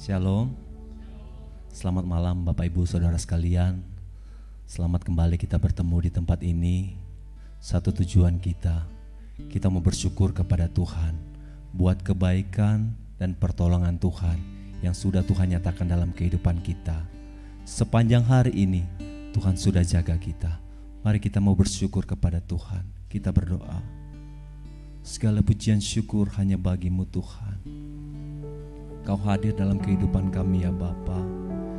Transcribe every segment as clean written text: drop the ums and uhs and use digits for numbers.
Shalom. Selamat malam Bapak Ibu Saudara sekalian. Selamat kembali kita bertemu di tempat ini. Satu tujuan kita mau bersyukur kepada Tuhan buat kebaikan dan pertolongan Tuhan yang sudah Tuhan nyatakan dalam kehidupan kita. Sepanjang hari ini Tuhan sudah jaga kita. Mari kita mau bersyukur kepada Tuhan. Kita berdoa. Segala pujian syukur hanya bagimu Tuhan. Kau hadir dalam kehidupan kami ya Bapa.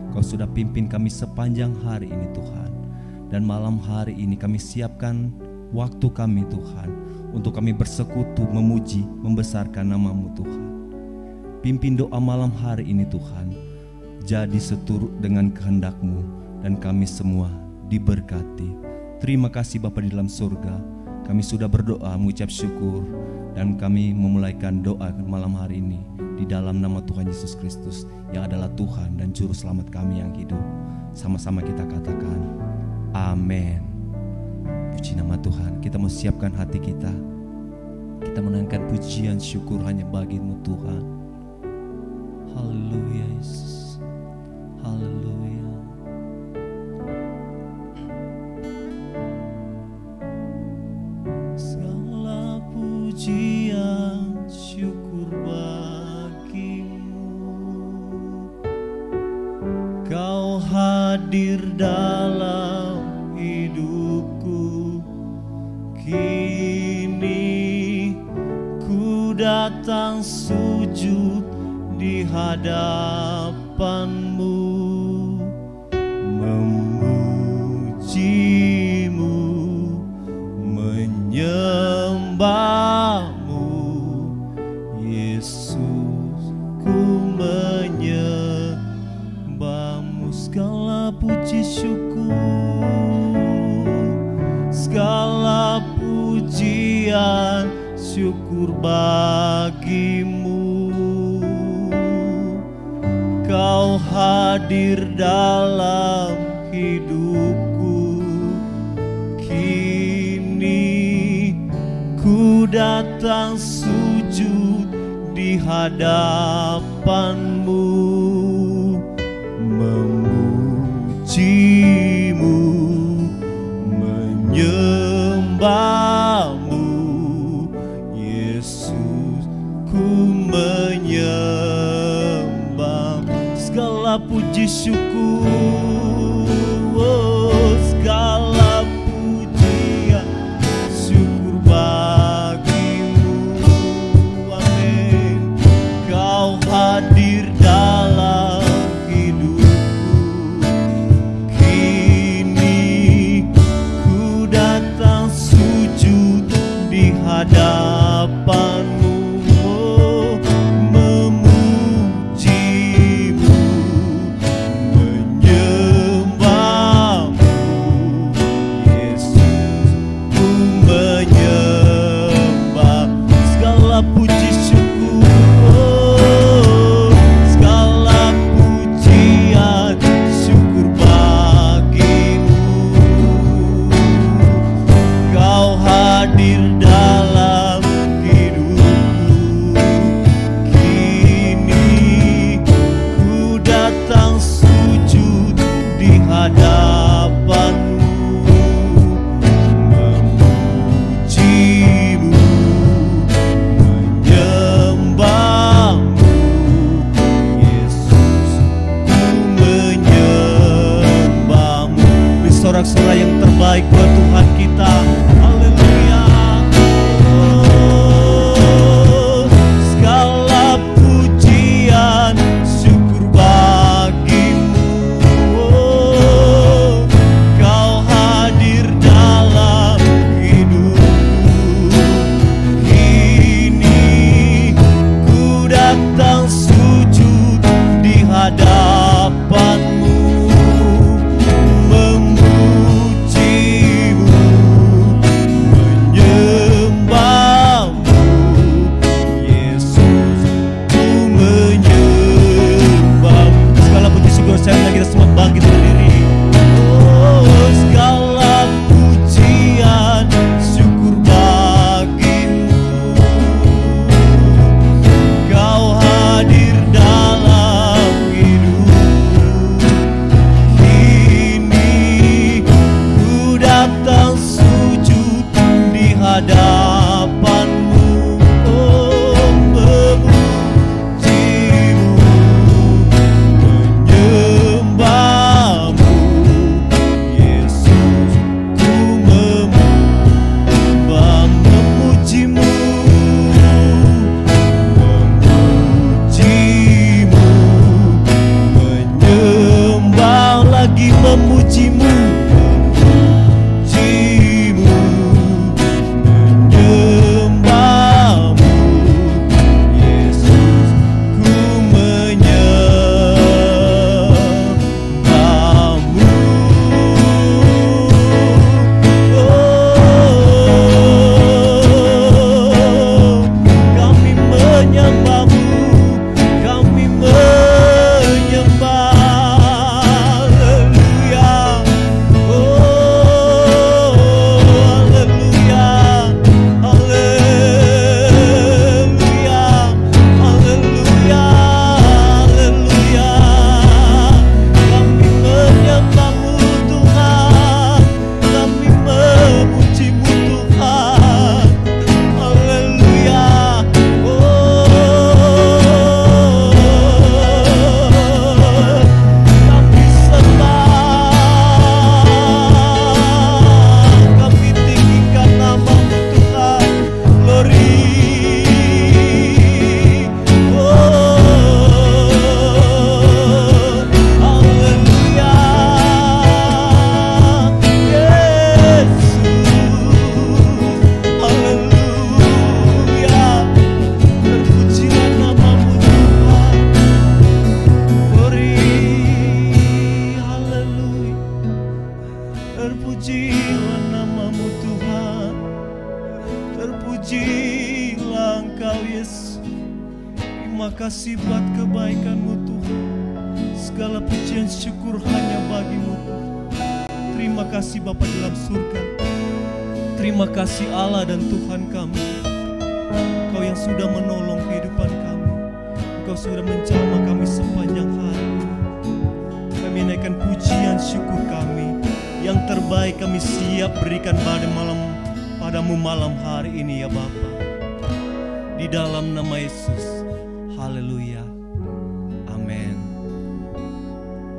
Kau sudah pimpin kami sepanjang hari ini Tuhan. Dan malam hari ini kami siapkan waktu kami Tuhan untuk kami bersekutu, memuji, membesarkan nama-Mu Tuhan. Pimpin doa malam hari ini Tuhan, jadi seturut dengan kehendak-Mu dan kami semua diberkati. Terima kasih Bapa di dalam surga. Kami sudah berdoa mengucap syukur dan kami memulaikan doa malam hari ini di dalam nama Tuhan Yesus Kristus yang adalah Tuhan dan Juru Selamat kami yang hidup. Sama-sama kita katakan amin. Puji nama Tuhan. Kita mau siapkan hati kita. Kita menaikkan pujian syukur hanya bagi-Mu Tuhan. Haleluya Yesus. Haleluya. Segala pujian syukur bagi-Mu. Kau hadir dalam hidupku. Kini ku datang sujud di hadapan-Mu, memuji-Mu, menyembah-Mu. Yesus, ku menyembah-Mu. Segala puji syukur, segala pujian syukur bagi-Mu. Kau hadir dalam hidupku. Kini ku datang sujud di hadapan-Mu, memuji-Mu, menyembah-Mu. Yesus, ku menyembah. Segala puji syukur, oh, segala pujian syukur bagi-Mu. Amin. Kau hadir dalam hidupku. Kini ku datang sujud di hadapan-Mu. Memuji-Mu, menyembah-Mu. Terima kasih buat kebaikan-Mu Tuhan. Segala pujian syukur hanya bagi-Mu Tuhan. Terima kasih Bapa dalam surga. Terima kasih Allah dan Tuhan kami. Engkau yang sudah menolong kehidupan kami. Engkau sudah menjamah kami sepanjang hari. Kami naikkan pujian syukur kami. Yang terbaik kami siap berikan padamu malam hari ini ya Bapa. Di dalam nama Yesus. Haleluya. Amin.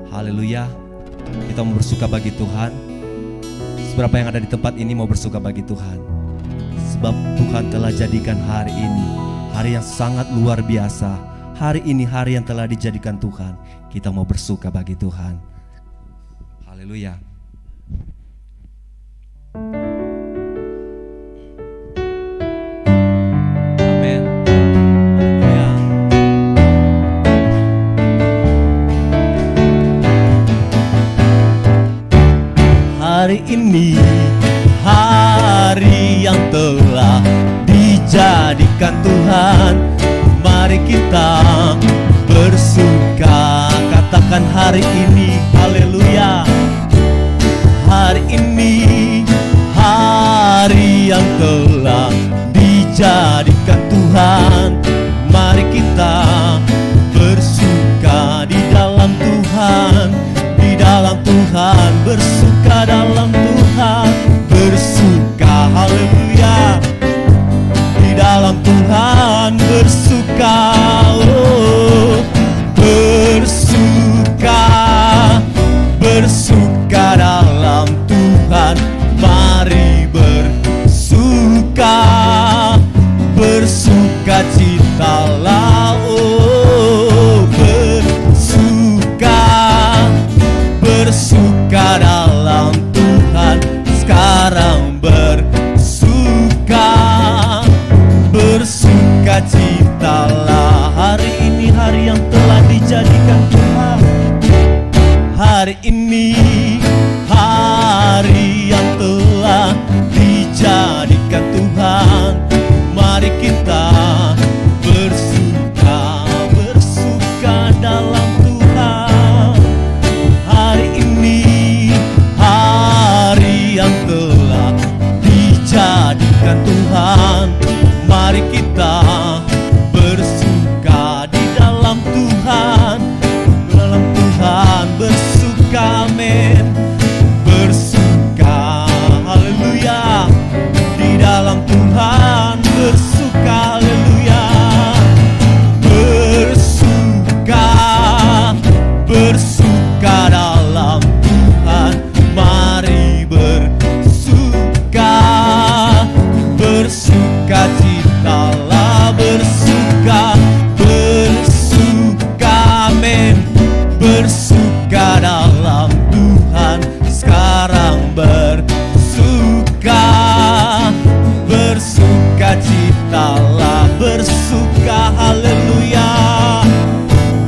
Haleluya. Kita mau bersuka bagi Tuhan. Seberapa yang ada di tempat ini mau bersuka bagi Tuhan. Sebab Tuhan telah jadikan hari ini hari yang sangat luar biasa. Hari ini hari yang telah dijadikan Tuhan. Kita mau bersuka bagi Tuhan. Haleluya. Amin. Haleluya. Hari ini hari yang telah dijadikan Tuhan. Mari kita bersuka. Katakan hari ini, haleluya. Hari ini hari yang telah dijadikan Tuhan. Mari kita bersuka di dalam Tuhan. Di dalam Tuhan, bersuka dalam Tuhan. Bersuka, haleluya. Di dalam Tuhan bersuka, oh, bersuka, bersuka dalam Tuhan. Mari bersuka, bersuka citalah, oh, bersuka, bersuka dalam Tuhan. Sekarang bersuka, bersuka citalah. Hari ini hari yang telah dijadikan Tuhan. Hari ini hari yang telah dijadikan Tuhan. Mari kita bersuka, bersuka dalam Tuhan. Hari ini hari yang telah dijadikan Tuhan. Mari kita bersuka di dalam Tuhan. Dalam Tuhan bersuka, amin. Bersuka, haleluya. Di dalam Tuhan bersuka, haleluya. Bersuka, bersuka dalam Tuhan. Mari bersuka, bersuka citalah. Bersuka, bersuka, amin. Bersuka dalam Tuhan. Sekarang bersuka, bersuka citalah. Bersuka, haleluya.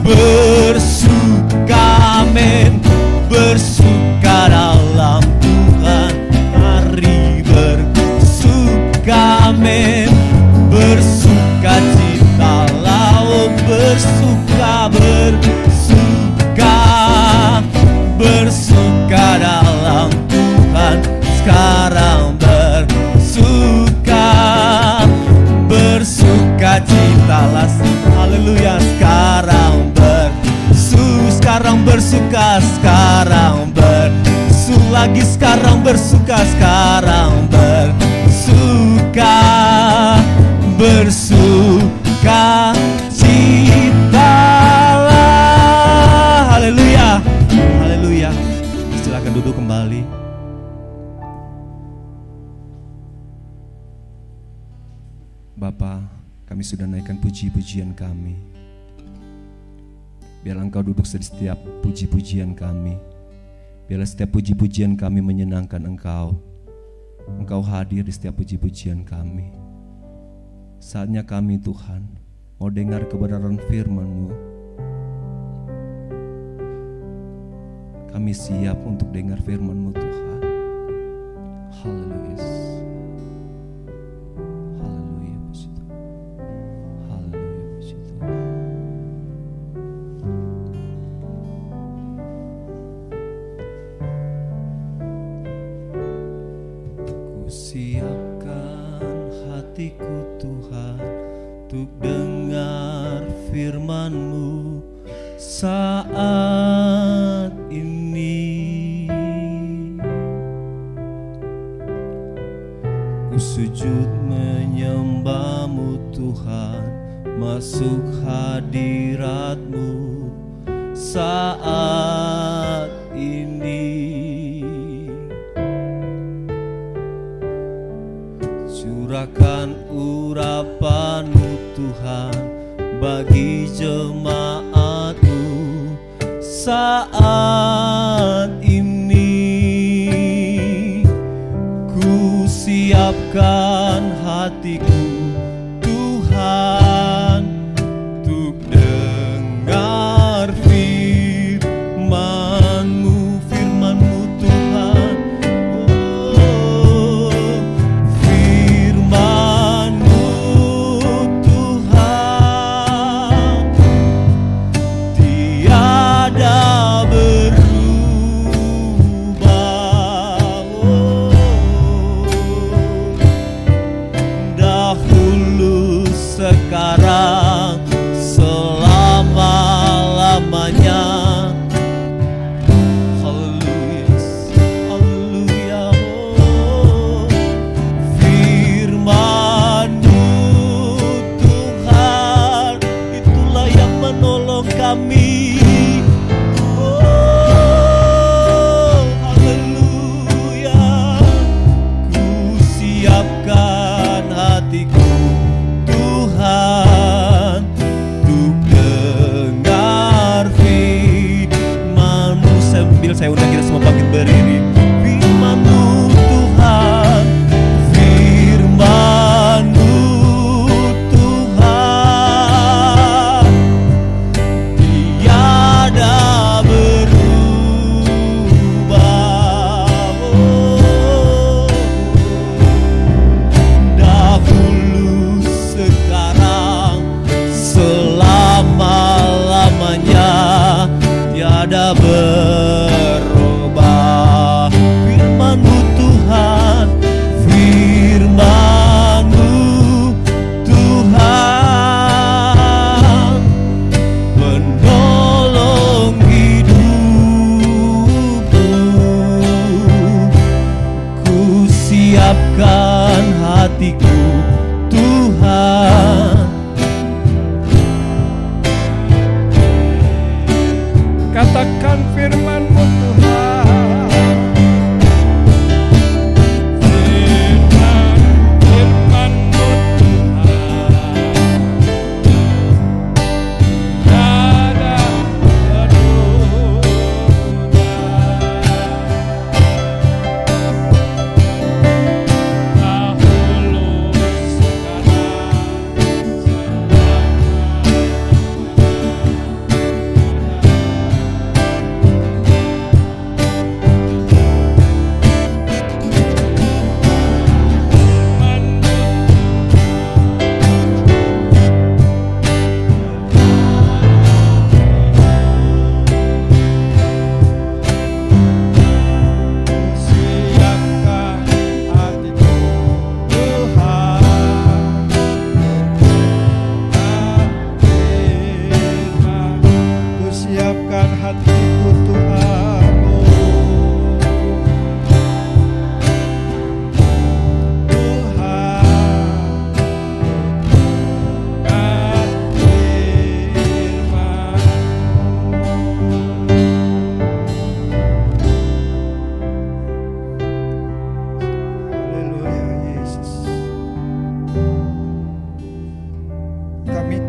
Bersuka, amin. Bersuka dalam Tuhan. Mari bersuka, amin. Bersuka citalah, oh, bersuka, bersuka, bersuka dalam Tuhan. Sekarang bersuka, bersuka citalah. Haleluya. Sekarang bersuka, sekarang lagi, sekarang bersuka, sekarang bersuka, bersuka citalah. Haleluya, haleluya. Silakan duduk kembali. Bapa, kami sudah naikkan puji-pujian kami. Biarlah Engkau duduk di setiap puji-pujian kami. Biarlah setiap puji-pujian kami menyenangkan Engkau. Engkau hadir di setiap puji-pujian kami. Saatnya kami Tuhan mau dengar kebenaran firman-Mu. Kami siap untuk dengar firman-Mu Tuhan. Haleluya. Haleluya, puji Tuhan. Haleluya, puji Tuhan. untuk dengar firman-Mu saat ini. Ku sujud menyembah-Mu Tuhan, masuk hadirat-Mu saat ini. Curahkan urapan-Mu Tuhan bagi jemaat-Mu saat ini. Ku siapkan hatiku Tuhan untuk dengar firman-Mu, firman-Mu Tuhan. Oh, firman-Mu Tuhan tiada berubah. Oh, dahulu, sekarang, selama-lamanya. Haleluya, haleluya. Oh, firman-Mu Tuhan, itulah yang menolong kami. Oh, haleluya. Ku siapkan hatiku Tuhan untuk dengar firman-Mu. Saya undang kita semua bangkit berdiri. Firman-Mu Tuhan, firman-Mu Tuhan tiada berubah. Oh, dahulu, sekarang, selama-lamanya, tiada berubah. Firman-Mu Tuhan, firman-Mu Tuhan menolong hidupku. Ku siapkan hatiku Tuhan. Katakan firman-Mu Tuhan. Firman-Mu Tuhan tiada berubah.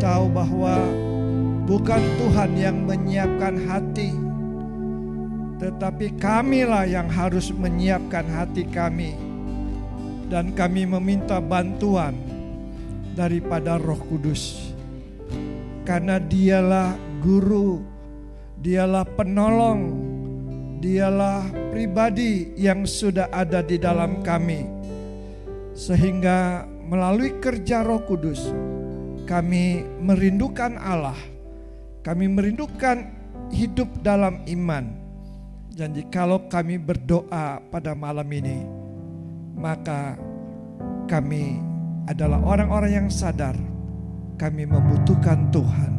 Dahulu, bukan Tuhan yang menyiapkan hati, tetapi kamilah yang harus menyiapkan hati kami. Dan kami meminta bantuan daripada Roh Kudus, karena Dialah Guru, Dialah Penolong, Dialah pribadi yang sudah ada di dalam kami. Sehingga melalui kerja Roh Kudus, kami merindukan Allah, kami merindukan hidup dalam iman. Dan jikalau kami berdoa pada malam ini, maka kami adalah orang-orang yang sadar kami membutuhkan Tuhan.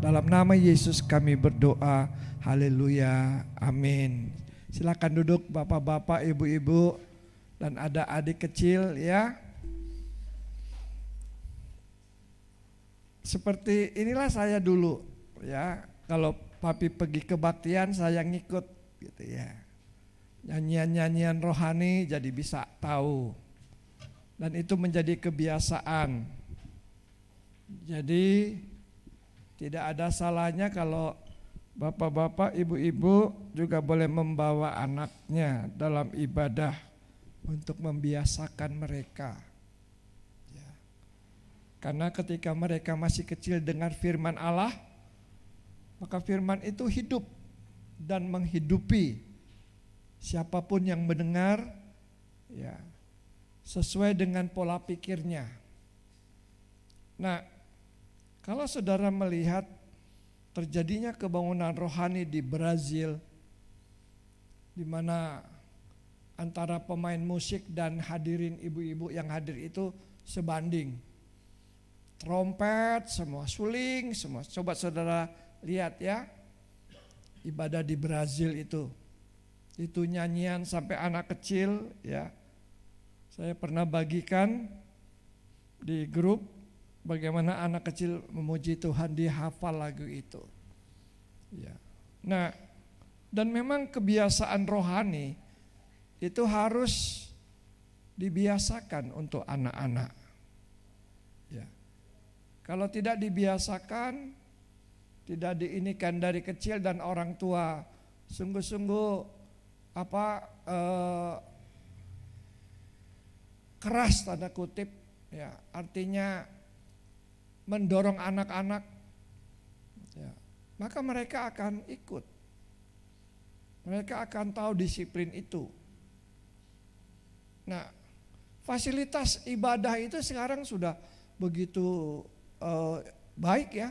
Dalam nama Yesus kami berdoa. Haleluya. Amin. Silakan duduk bapak-bapak, ibu-ibu, dan ada adik kecil ya. Seperti inilah saya dulu ya. Kalau papi pergi kebaktian saya ngikut gitu ya. Nyanyian-nyanyian rohani jadi bisa tahu. Dan itu menjadi kebiasaan. Jadi tidak ada salahnya kalau bapak-bapak, ibu-ibu juga boleh membawa anaknya dalam ibadah untuk membiasakan mereka. Ya. Karena ketika mereka masih kecil dengar firman Allah, maka firman itu hidup dan menghidupi siapapun yang mendengar, ya, sesuai dengan pola pikirnya. Nah, kalau saudara melihat terjadinya kebangunan rohani di Brazil, di mana antara pemain musik dan hadirin ibu-ibu yang hadir itu sebanding. Trompet, semua suling, semua. Coba saudara lihat ya, ibadah di Brazil itu nyanyian sampai anak kecil ya. Saya pernah bagikan di grup bagaimana anak kecil memuji Tuhan, dia hafal lagu itu. Ya. Nah, dan memang kebiasaan rohani itu harus dibiasakan untuk anak-anak. Ya. Kalau tidak dibiasakan, tidak diinikan dari kecil dan orang tua sungguh-sungguh keras tanda kutip, ya, artinya mendorong anak-anak, ya, maka mereka akan ikut. Mereka akan tahu disiplin itu. Nah, fasilitas ibadah itu sekarang sudah begitu baik ya.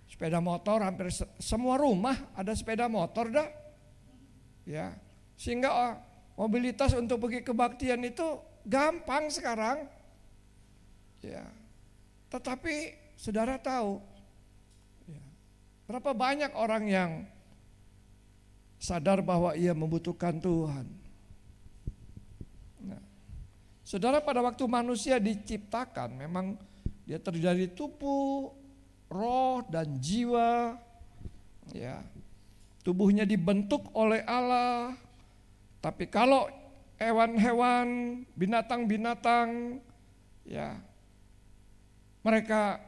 Sepeda motor hampir semua rumah ada sepeda motor dah. Ya, sehingga mobilitas untuk pergi kebaktian itu gampang sekarang. Ya. Tetapi saudara tahu, ya, berapa banyak orang yang sadar bahwa ia membutuhkan Tuhan. Nah, saudara, pada waktu manusia diciptakan memang dia terdiri dari tubuh, roh dan jiwa. Ya. Tubuhnya dibentuk oleh Allah. Tapi kalau hewan-hewan, binatang-binatang, ya, mereka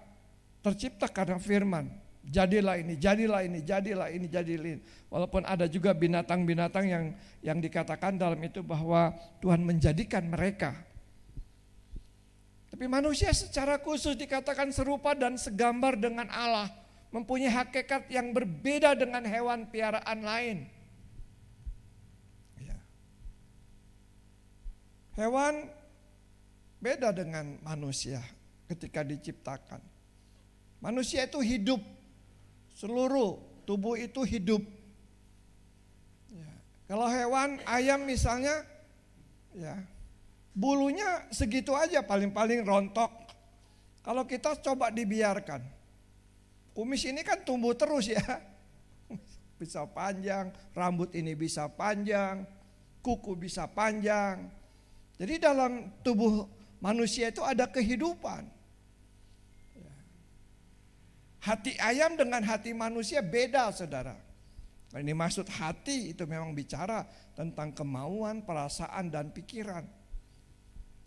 tercipta karena firman. Jadilah ini, jadilah ini, jadilah ini, jadilah ini. Walaupun ada juga binatang-binatang yang dikatakan dalam itu bahwa Tuhan menjadikan mereka. Tapi manusia secara khusus dikatakan serupa dan segambar dengan Allah. Mempunyai hakikat yang berbeda dengan hewan piaraan lain. Ya. Hewan beda dengan manusia ketika diciptakan. Manusia itu hidup, seluruh tubuh itu hidup. Ya. Kalau hewan, ayam misalnya, ya, bulunya segitu aja, paling-paling rontok. Kalau kita coba dibiarkan, kumis ini kan tumbuh terus ya, bisa panjang, rambut ini bisa panjang, kuku bisa panjang. Jadi dalam tubuh manusia itu ada kehidupan. Hati ayam dengan hati manusia beda, saudara. Ini maksud hati itu memang bicara tentang kemauan, perasaan dan pikiran.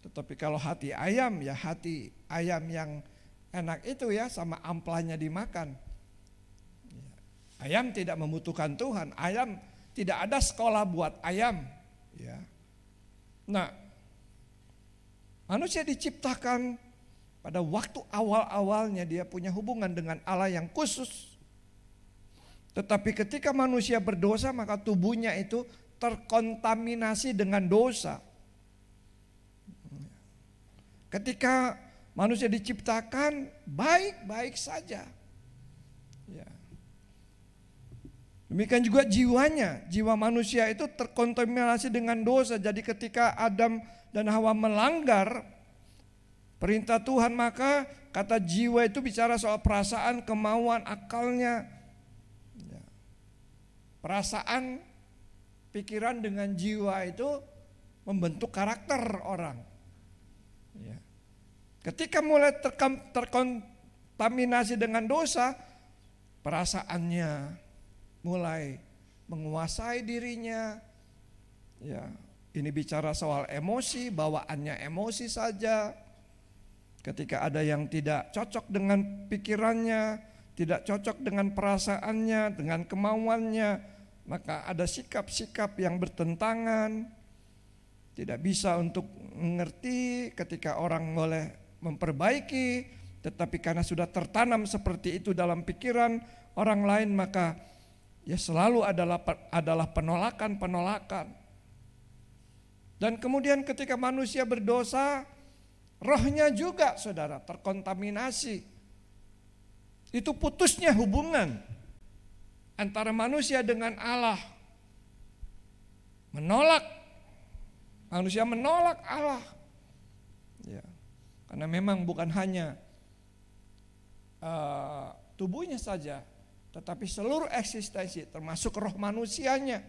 Tetapi kalau hati ayam, ya hati ayam yang enak itu ya, sama amplanya dimakan. Ayam tidak membutuhkan Tuhan. Ayam tidak ada sekolah buat ayam. Ya. Nah, manusia diciptakan pada waktu awal-awalnya dia punya hubungan dengan Allah yang khusus. Tetapi ketika manusia berdosa maka tubuhnya itu terkontaminasi dengan dosa. Ketika manusia diciptakan baik-baik saja. Ya. Demikian juga jiwanya. Jiwa manusia itu terkontaminasi dengan dosa. Jadi ketika Adam dan Hawa melanggar perintah Tuhan, maka Kata jiwa itu bicara soal perasaan, kemauan, akalnya. Perasaan, pikiran dengan jiwa itu membentuk karakter orang. Ketika mulai terkontaminasi dengan dosa, perasaannya mulai menguasai dirinya. Ini bicara soal emosi, bawaannya emosi saja. Ketika ada yang tidak cocok dengan pikirannya, tidak cocok dengan perasaannya, dengan kemauannya, maka ada sikap-sikap yang bertentangan. Tidak bisa untuk mengerti ketika orang boleh memperbaiki, tetapi karena sudah tertanam seperti itu dalam pikiran orang lain, maka ya selalu adalah penolakan. Dan kemudian ketika manusia berdosa, rohnya juga saudara terkontaminasi. Itu putusnya hubungan antara manusia dengan Allah. Manusia menolak Allah. Karena memang bukan hanya tubuhnya saja, tetapi seluruh eksistensi termasuk roh manusianya.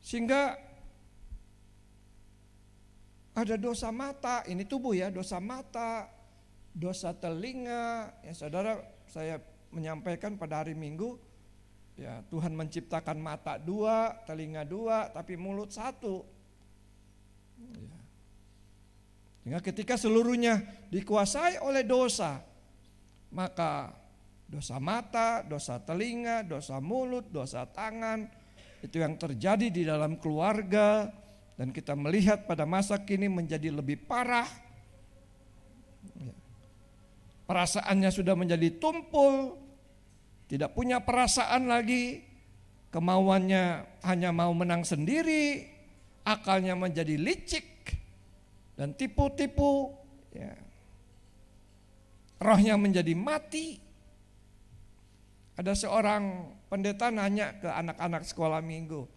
Sehingga ada dosa mata, ini tubuh ya, dosa mata, dosa telinga. Ya saudara, saya menyampaikan pada hari Minggu, ya Tuhan menciptakan mata 2, telinga 2, tapi mulut 1. Sehingga ketika seluruhnya dikuasai oleh dosa, maka dosa mata, dosa telinga, dosa mulut, dosa tangan, itu yang terjadi di dalam keluarga. Dan kita melihat pada masa kini menjadi lebih parah. Perasaannya sudah menjadi tumpul, tidak punya perasaan lagi, kemauannya hanya mau menang sendiri, akalnya menjadi licik dan tipu-tipu, rohnya menjadi mati. Ada seorang pendeta nanya ke anak-anak sekolah minggu,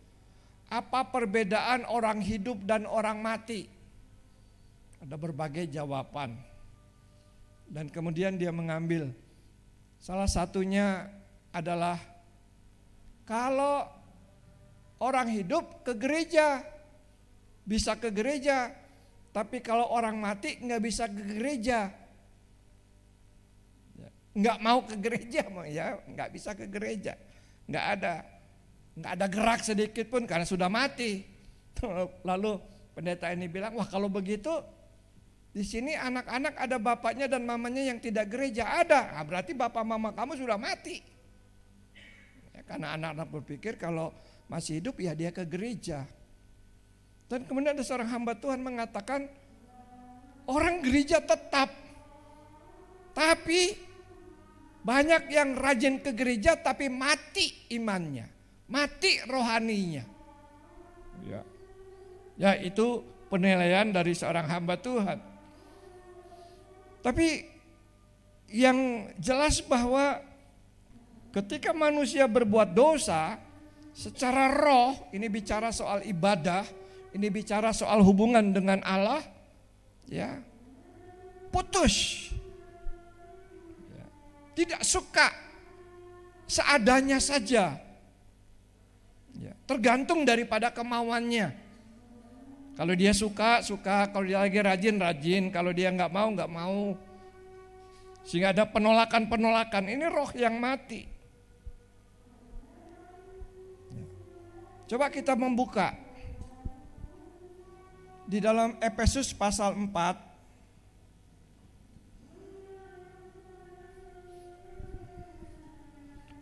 apa perbedaan orang hidup dan orang mati? Ada berbagai jawaban. Dan kemudian dia mengambil salah satunya adalah kalau orang hidup ke gereja, bisa ke gereja, tapi kalau orang mati nggak bisa ke gereja. Nggak mau ke gereja, ya nggak bisa ke gereja, nggak ada gerak sedikit pun karena sudah mati. Lalu pendeta ini bilang, wah kalau begitu di sini anak-anak ada bapaknya dan mamanya yang tidak gereja, ada. Nah, berarti bapak mama kamu sudah mati. Ya, karena anak-anak berpikir kalau masih hidup ya dia ke gereja. Dan kemudian ada seorang hamba Tuhan mengatakan, orang gereja tetap, tapi banyak yang rajin ke gereja tapi mati imannya, mati rohaninya. Ya itu penilaian dari seorang hamba Tuhan. Tapi yang jelas bahwa ketika manusia berbuat dosa secara roh, ini bicara soal ibadah, ini bicara soal hubungan dengan Allah, ya putus. Tidak suka, seadanya saja. Tergantung daripada kemauannya. Kalau dia suka, kalau dia lagi rajin, kalau dia nggak mau. Sehingga ada penolakan, ini roh yang mati. Coba kita membuka di dalam Efesus pasal 4.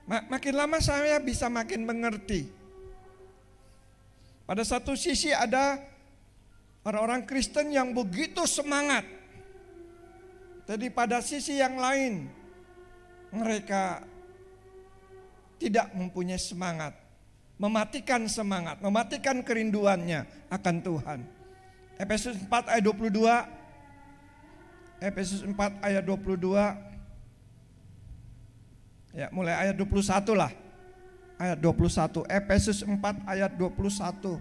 Makin lama saya bisa makin mengerti. Pada satu sisi ada orang-orang Kristen yang begitu semangat. Jadi pada sisi yang lain mereka tidak mempunyai semangat. Mematikan semangat, mematikan kerinduannya akan Tuhan. Efesus 4 ayat 22. Efesus 4 ayat 22. Ya, mulai ayat 21 lah. Ayat 21, Efesus 4 ayat 21.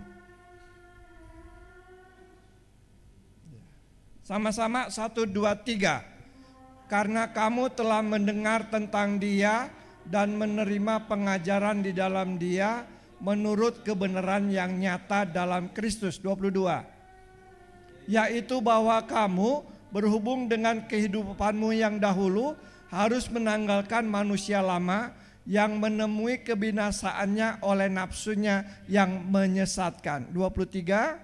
Sama-sama 1, 2, 3. Karena kamu telah mendengar tentang Dia dan menerima pengajaran di dalam Dia menurut kebenaran yang nyata dalam Kristus. 22. Yaitu bahwa kamu berhubung dengan kehidupanmu yang dahulu harus menanggalkan manusia lama yang menemui kebinasaannya oleh nafsunya yang menyesatkan. 23.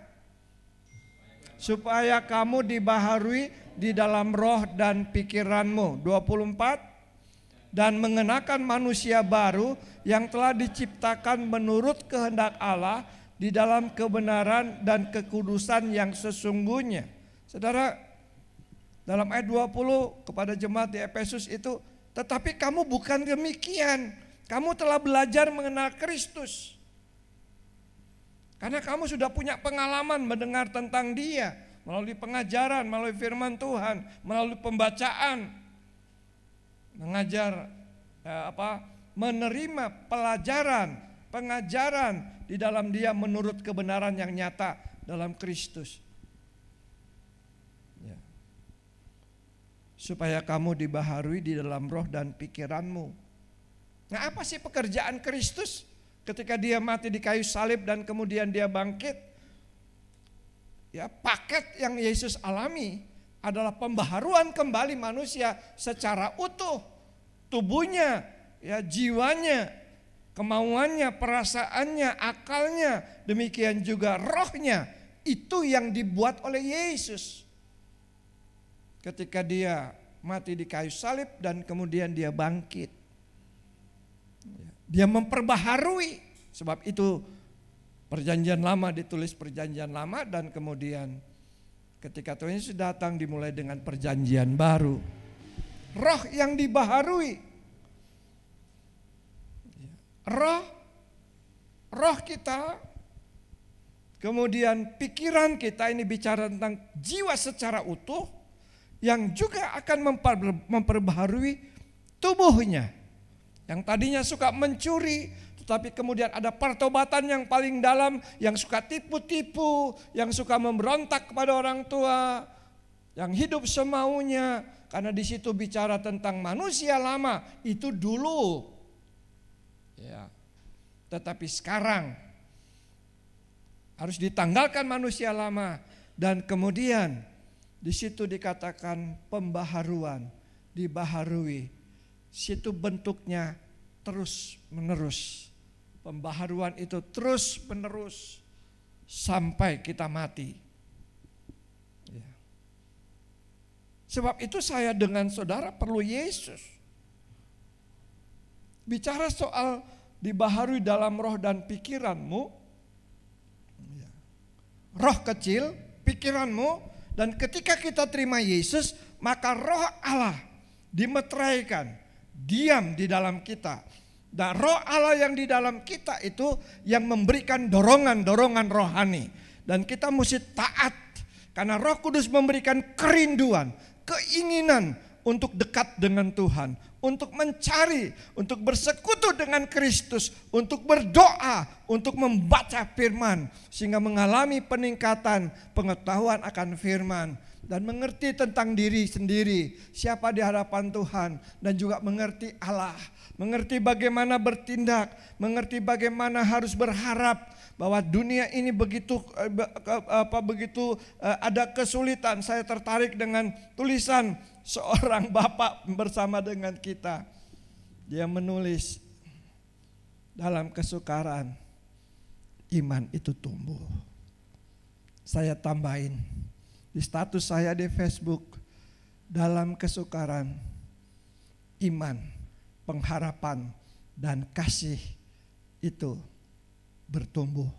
Supaya kamu dibaharui di dalam roh dan pikiranmu. 24. Dan mengenakan manusia baru yang telah diciptakan menurut kehendak Allah di dalam kebenaran dan kekudusan yang sesungguhnya. Saudara, dalam ayat 20 kepada jemaat di Efesus itu, tetapi kamu bukan demikian. Kamu telah belajar mengenal Kristus. Karena kamu sudah punya pengalaman mendengar tentang Dia melalui pengajaran, melalui firman Tuhan, melalui pembacaan, menerima pelajaran, pengajaran di dalam Dia menurut kebenaran yang nyata dalam Kristus. Ya. Supaya kamu dibaharui di dalam roh dan pikiranmu. Nah, apa sih pekerjaan Kristus? Ketika Dia mati di kayu salib dan kemudian Dia bangkit, ya, paket yang Yesus alami adalah pembaharuan kembali manusia secara utuh, tubuhnya, ya, jiwanya, kemauannya, perasaannya, akalnya, demikian juga rohnya. Itu yang dibuat oleh Yesus ketika Dia mati di kayu salib dan kemudian Dia bangkit. Dia memperbaharui, sebab itu perjanjian lama ditulis perjanjian lama dan kemudian ketika Tuhan Yesus datang dimulai dengan perjanjian baru. Roh yang dibaharui. Roh kita, kemudian pikiran kita, ini bicara tentang jiwa secara utuh yang juga akan memperbaharui tubuhnya. Yang tadinya suka mencuri, tetapi kemudian ada pertobatan yang paling dalam, yang suka tipu-tipu, yang suka memberontak kepada orang tua, yang hidup semaunya. Karena di situ bicara tentang manusia lama itu dulu. Ya. Tetapi sekarang harus ditanggalkan manusia lama dan kemudian di situ dikatakan pembaharuan, dibaharui. Situ bentuknya terus menerus. Pembaharuan itu terus menerus sampai kita mati. Ya. Sebab itu saya dengan saudara perlu Yesus. Bicara soal dibaharui dalam roh dan pikiranmu. Ya. Roh kecil, pikiranmu, dan ketika kita terima Yesus, maka roh Allah dimeteraikan. Diam di dalam kita. Dan roh Allah yang di dalam kita itu yang memberikan dorongan-dorongan rohani. Dan kita mesti taat. Karena Roh Kudus memberikan kerinduan, keinginan untuk dekat dengan Tuhan. Untuk mencari, untuk bersekutu dengan Kristus. Untuk berdoa, untuk membaca firman. Sehingga mengalami peningkatan pengetahuan akan firman. Dan mengerti tentang diri sendiri, siapa di hadapan Tuhan, dan juga mengerti Allah, mengerti bagaimana bertindak, mengerti bagaimana harus berharap bahwa dunia ini begitu ada kesulitan. Saya tertarik dengan tulisan seorang bapak bersama dengan kita. Dia menulis dalam kesukaran iman itu tumbuh. Saya tambahin di status saya di Facebook, dalam kesukaran, iman, pengharapan, dan kasih itu bertumbuh.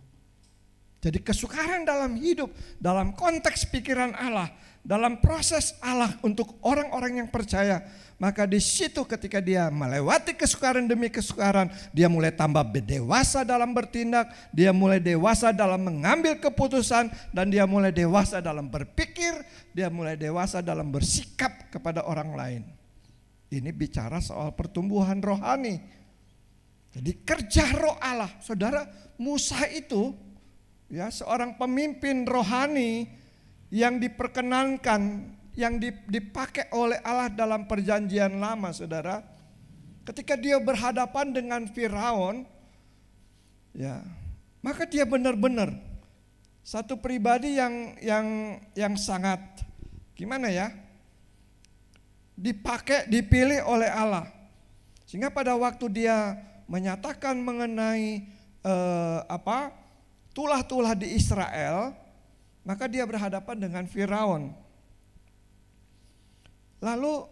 Jadi kesukaran dalam hidup, dalam konteks pikiran Allah, dalam proses Allah untuk orang-orang yang percaya, maka di situ ketika dia melewati kesukaran demi kesukaran, dia mulai tambah dewasa dalam bertindak, dia mulai dewasa dalam mengambil keputusan, dan dia mulai dewasa dalam berpikir, dia mulai dewasa dalam bersikap kepada orang lain. Ini bicara soal pertumbuhan rohani. Jadi kerja roh Allah, saudara, Musa itu ya seorang pemimpin rohani yang diperkenankan, yang dipakai oleh Allah dalam perjanjian lama, saudara. Ketika dia berhadapan dengan Firaun, ya, maka dia benar-benar satu pribadi yang sangat gimana ya, dipakai, dipilih oleh Allah. Sehingga pada waktu dia menyatakan mengenai tulah-tulah di Israel, maka dia berhadapan dengan Firaun. Lalu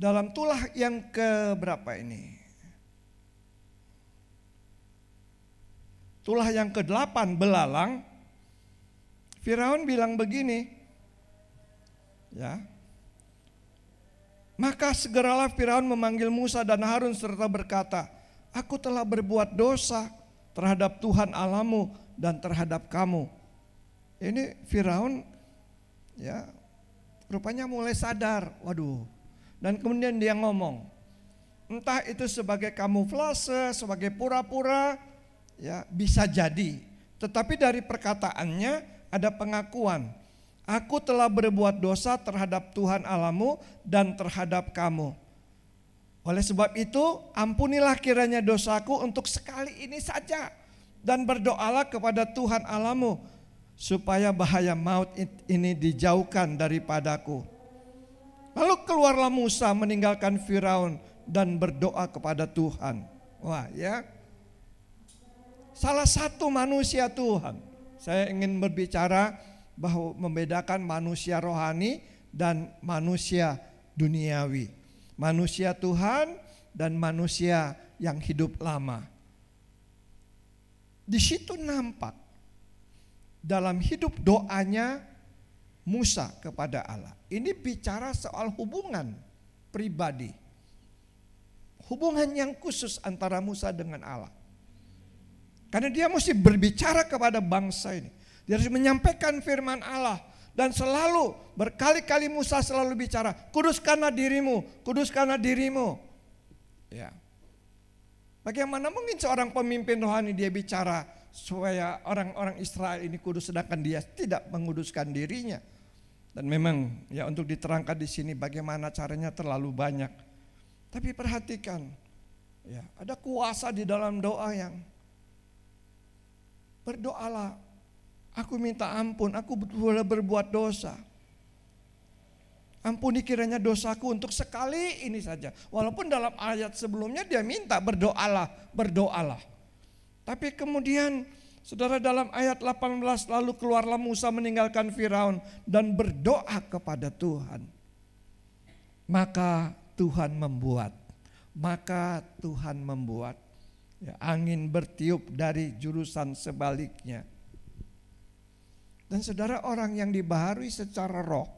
dalam tulah yang keberapa ini? Tulah yang ke-8 belalang, Firaun bilang begini, ya. Maka segeralah Firaun memanggil Musa dan Harun serta berkata, aku telah berbuat dosa terhadap Tuhan Allahmu dan terhadap kamu. Ini Firaun, ya, rupanya mulai sadar, waduh. Dan kemudian dia ngomong, entah itu sebagai kamuflase, sebagai pura-pura, ya bisa jadi. Tetapi dari perkataannya ada pengakuan, aku telah berbuat dosa terhadap Tuhan Allahmu dan terhadap kamu. Oleh sebab itu ampunilah kiranya dosaku untuk sekali ini saja. Dan berdoalah kepada Tuhan Allahmu supaya bahaya maut ini dijauhkan daripadaku. Lalu keluarlah Musa meninggalkan Firaun dan berdoa kepada Tuhan. Wah ya, salah satu manusia Tuhan. Saya ingin berbicara bahwa membedakan manusia rohani dan manusia duniawi. Manusia Tuhan dan manusia yang hidup lama. Di situ nampak dalam hidup doanya Musa kepada Allah. Ini bicara soal hubungan pribadi. Hubungan yang khusus antara Musa dengan Allah. Karena dia mesti berbicara kepada bangsa ini. Dia harus menyampaikan firman Allah. Dan selalu berkali-kali Musa selalu bicara, kuduskanlah dirimu, kuduskanlah dirimu. Ya. Bagaimana mungkin seorang pemimpin rohani dia bicara supaya orang-orang Israel ini kudus sedangkan dia tidak menguduskan dirinya. Dan memang ya untuk diterangkan di sini bagaimana caranya terlalu banyak. Tapi perhatikan, ya ada kuasa di dalam doa yang berdoalah, aku minta ampun, aku boleh berbuat dosa. Ampuni kiranya dosaku untuk sekali ini saja. Walaupun dalam ayat sebelumnya dia minta berdoalah, berdoalah. Tapi kemudian saudara dalam ayat 18 lalu keluarlah Musa meninggalkan Firaun dan berdoa kepada Tuhan. Maka Tuhan membuat ya, angin bertiup dari jurusan sebaliknya. Dan saudara, orang yang dibaharui secara roh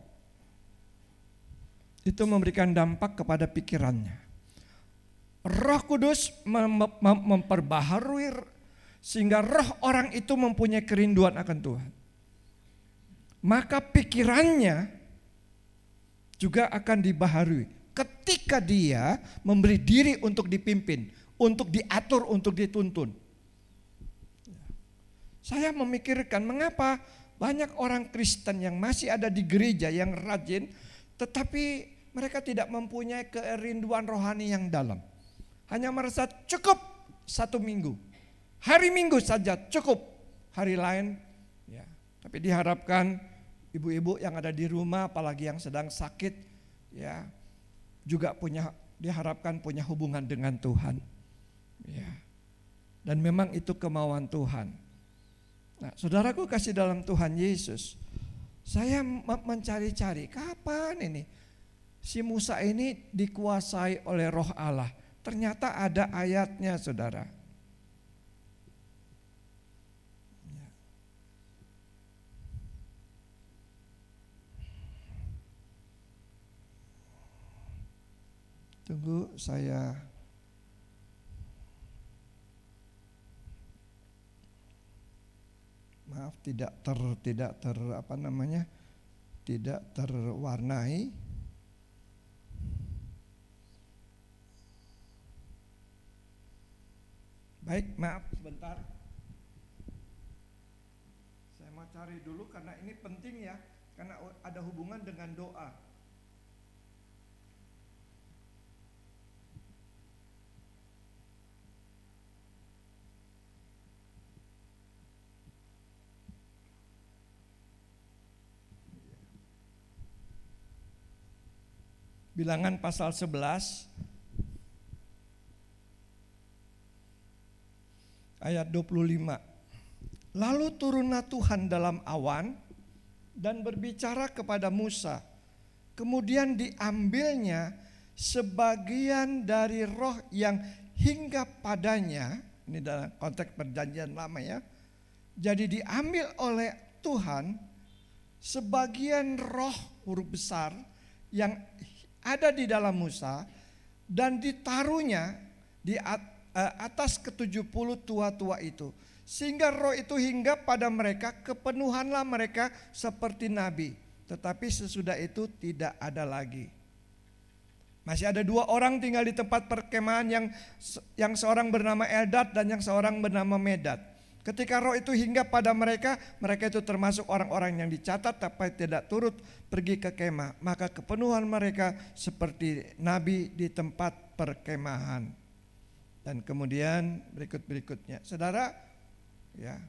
itu memberikan dampak kepada pikirannya. Roh Kudus memperbaharui sehingga roh orang itu mempunyai kerinduan akan Tuhan. Maka pikirannya juga akan dibaharui ketika dia memberi diri untuk dipimpin, untuk diatur, untuk dituntun. Saya memikirkan mengapa banyak orang Kristen yang masih ada di gereja yang rajin, tetapi mereka tidak mempunyai kerinduan rohani yang dalam. Hanya merasa cukup 1 minggu. Hari Minggu saja cukup, hari lain ya. Tapi diharapkan ibu-ibu yang ada di rumah, apalagi yang sedang sakit, ya juga diharapkan punya hubungan dengan Tuhan. Ya. Dan memang itu kemauan Tuhan. Nah, saudaraku kasih dalam Tuhan Yesus, saya mencari-cari kapan ini si Musa ini dikuasai oleh Roh Allah. Ternyata ada ayatnya, saudara. Tunggu saya maaf tidak terwarnai. Baik, maaf sebentar. Saya mau cari dulu karena ini penting ya, karena ada hubungan dengan doa. Bilangan pasal 11 ayat 25. Lalu turunlah Tuhan dalam awan dan berbicara kepada Musa. Kemudian diambilnya sebagian dari roh yang hinggap padanya. Ini dalam konteks perjanjian lama ya. Jadi diambil oleh Tuhan sebagian roh huruf besar yang ada di dalam Musa dan ditaruhnya di atas ke-70 tua-tua itu. Sehingga roh itu hinggap pada mereka, kepenuhanlah mereka seperti nabi. Tetapi sesudah itu tidak ada lagi. Masih ada 2 orang tinggal di tempat perkemahan yang seorang bernama Eldad dan yang seorang bernama Medad. Ketika roh itu hinggap pada mereka, mereka itu termasuk orang-orang yang dicatat tapi tidak turut pergi ke kemah. Maka kepenuhan mereka seperti nabi di tempat perkemahan. Dan kemudian berikutnya, saudara, ya,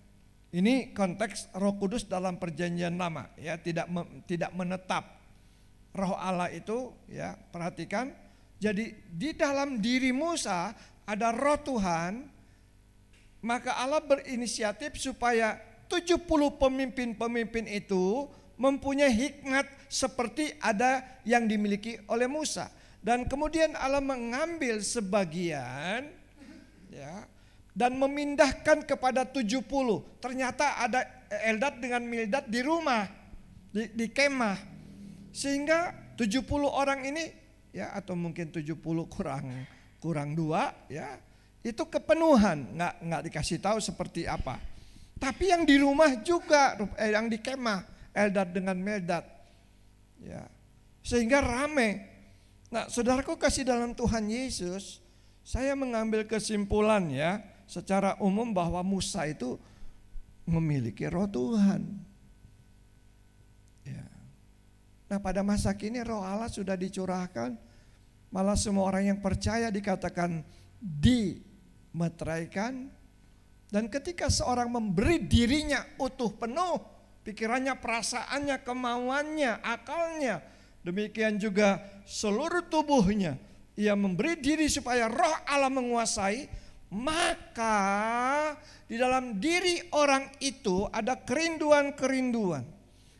ini konteks Roh Kudus dalam perjanjian lama, ya, tidak menetap. Roh Allah itu, ya, perhatikan. Jadi di dalam diri Musa ada Roh Tuhan. Maka Allah berinisiatif supaya 70 pemimpin-pemimpin itu mempunyai hikmat seperti ada yang dimiliki oleh Musa. Dan kemudian Allah mengambil sebagian, ya, dan memindahkan kepada 70. Ternyata ada Eldad dengan Mildad di rumah, di kemah. Sehingga 70 orang ini, ya, atau mungkin 70 kurang 2, ya, itu kepenuhan, nggak dikasih tahu seperti apa. Tapi yang di rumah juga, yang di kemah, Eldad dengan Mildad, ya, sehingga rame. Nah, saudaraku kasih dalam Tuhan Yesus, saya mengambil kesimpulan, ya, secara umum bahwa Musa itu memiliki Roh Tuhan. Ya. Nah, pada masa kini Roh Allah sudah dicurahkan, malah semua orang yang percaya dikatakan dimeteraikan. Dan ketika seorang memberi dirinya utuh penuh, pikirannya, perasaannya, kemauannya, akalnya, demikian juga seluruh tubuhnya, ia memberi diri supaya Roh Allah menguasai, maka di dalam diri orang itu ada kerinduan-kerinduan.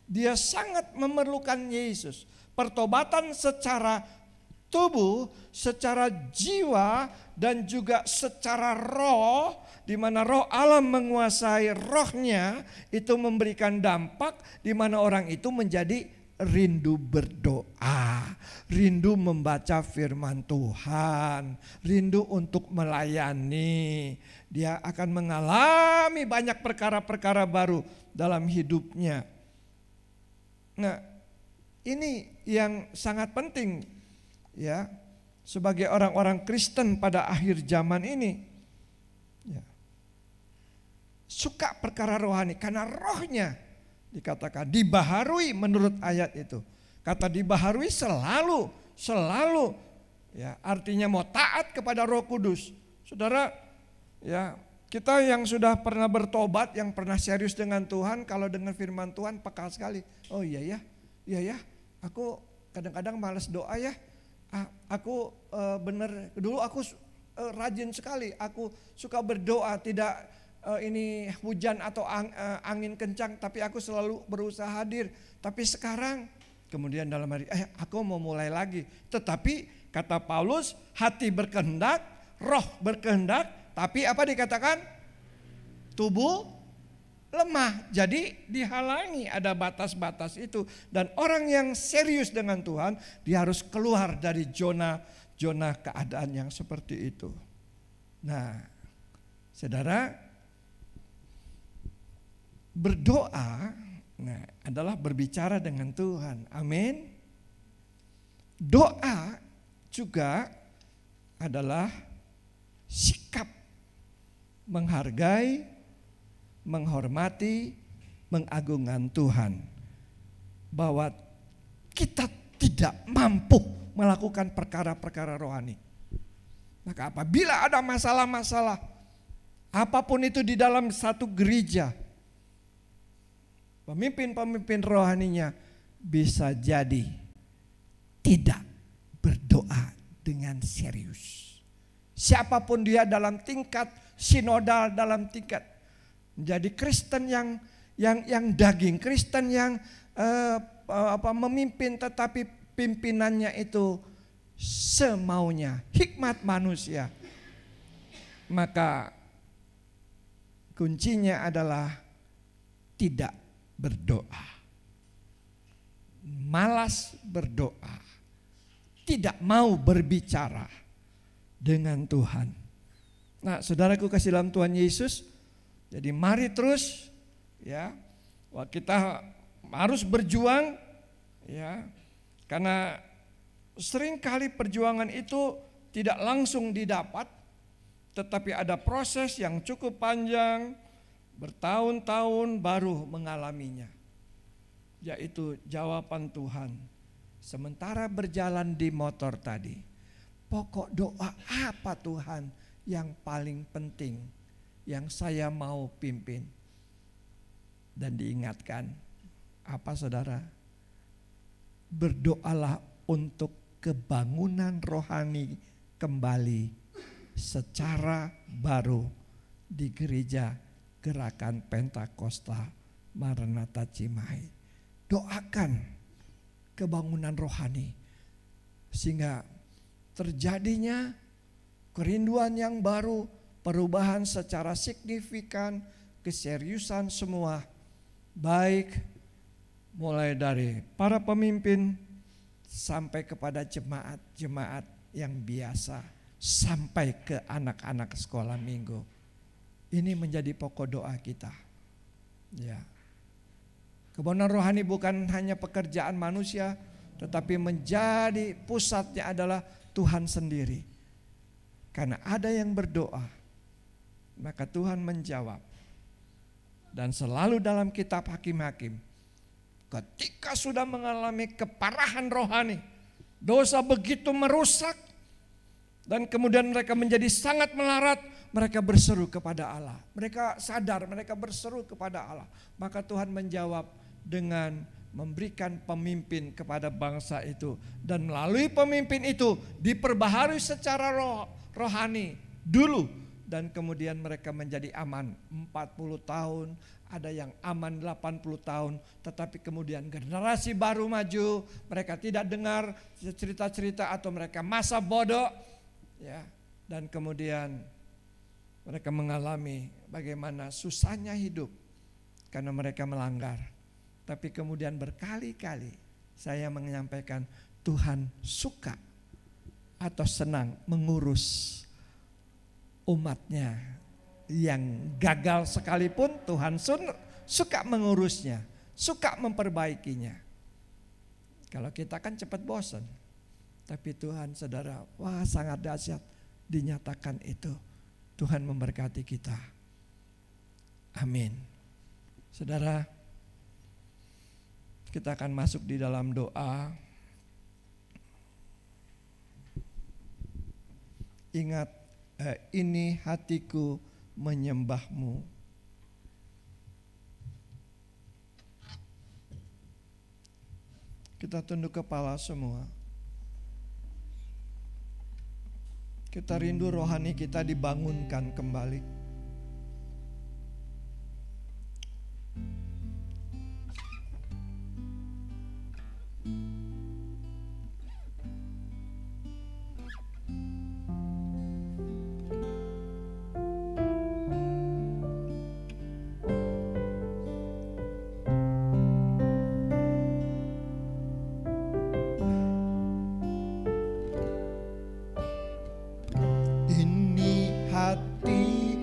Dia sangat memerlukan Yesus. Pertobatan secara tubuh, secara jiwa, dan juga secara roh, di mana Roh Allah menguasai rohnya, itu memberikan dampak di mana orang itu menjadi rindu berdoa, rindu membaca firman Tuhan, rindu untuk melayani. Dia akan mengalami banyak perkara-perkara baru dalam hidupnya. Nah, ini yang sangat penting, ya, sebagai orang-orang Kristen pada akhir zaman ini, ya, suka perkara rohani karena rohnya dikatakan dibaharui menurut ayat itu. Kata dibaharui selalu, ya, artinya mau taat kepada Roh Kudus. Saudara, ya, kita yang sudah pernah bertobat, yang pernah serius dengan Tuhan, kalau dengar firman Tuhan peka sekali. Oh iya ya, aku kadang-kadang malas doa ya. Aku benar, dulu aku rajin sekali, aku suka berdoa, tidak ini hujan atau angin kencang, tapi aku selalu berusaha hadir. Tapi sekarang, kemudian dalam hari, aku mau mulai lagi. Tetapi kata Paulus, hati berkehendak, roh berkehendak, tapi apa dikatakan? Tubuh lemah. Jadi dihalangi, ada batas-batas itu. Dan orang yang serius dengan Tuhan, dia harus keluar dari zona keadaan yang seperti itu. Nah, saudara, berdoa, nah, adalah berbicara dengan Tuhan. Amin. Doa juga adalah sikap menghargai, menghormati, mengagungkan Tuhan bahwa kita tidak mampu melakukan perkara-perkara rohani. Maka apabila ada masalah-masalah apapun itu di dalam satu gereja, pemimpin-pemimpin rohaninya bisa jadi tidak berdoa dengan serius. Siapapun dia dalam tingkat sinodal, dalam tingkat menjadi Kristen yang daging, Kristen yang memimpin tetapi pimpinannya itu semaunya, hikmat manusia. Maka kuncinya adalah tidak berdoa, malas berdoa, tidak mau berbicara dengan Tuhan. Nah, saudaraku kasih dalam Tuhan Yesus, jadi mari terus ya, kita harus berjuang ya, karena seringkali perjuangan itu tidak langsung didapat, tetapi ada proses yang cukup panjang, bertahun-tahun baru mengalaminya. Yaitu jawaban Tuhan. Sementara berjalan di motor tadi, pokok doa apa Tuhan yang paling penting yang saya mau pimpin? Dan diingatkan, apa saudara? Berdoalah untuk kebangunan rohani kembali secara baru di gereja Gerakan Pentakosta Maranatha Cimahi. Doakan kebangunan rohani sehingga terjadinya kerinduan yang baru, perubahan secara signifikan, keseriusan semua, baik mulai dari para pemimpin sampai kepada jemaat-jemaat yang biasa, sampai ke anak-anak sekolah minggu. Ini menjadi pokok doa kita. Ya. Kebangunan rohani bukan hanya pekerjaan manusia, tetapi menjadi pusatnya adalah Tuhan sendiri. Karena ada yang berdoa, maka Tuhan menjawab. Dan selalu dalam kitab Hakim-Hakim, ketika sudah mengalami keparahan rohani, dosa begitu merusak, dan kemudian mereka menjadi sangat melarat, mereka berseru kepada Allah. Mereka sadar, mereka berseru kepada Allah. Maka Tuhan menjawab dengan memberikan pemimpin kepada bangsa itu. Dan melalui pemimpin itu diperbaharui secara rohani dulu. Dan kemudian mereka menjadi aman 40 tahun, ada yang aman 80 tahun. Tetapi kemudian generasi baru maju, mereka tidak dengar cerita-cerita atau mereka masa bodoh. Ya, dan kemudian mereka mengalami bagaimana susahnya hidup karena mereka melanggar. Tapi kemudian berkali-kali saya menyampaikan Tuhan suka atau senang mengurus umatnya yang gagal sekalipun. Tuhan suka mengurusnya, suka memperbaikinya. Kalau kita kan cepat bosan. Tapi Tuhan saudara, wah sangat dahsyat dinyatakan itu. Tuhan memberkati kita. Amin. Saudara, kita akan masuk di dalam doa. Ingat, ini hatiku menyembahmu. Kita tunduk kepala semua. Kita rindu rohani kita dibangunkan kembali. Ini hati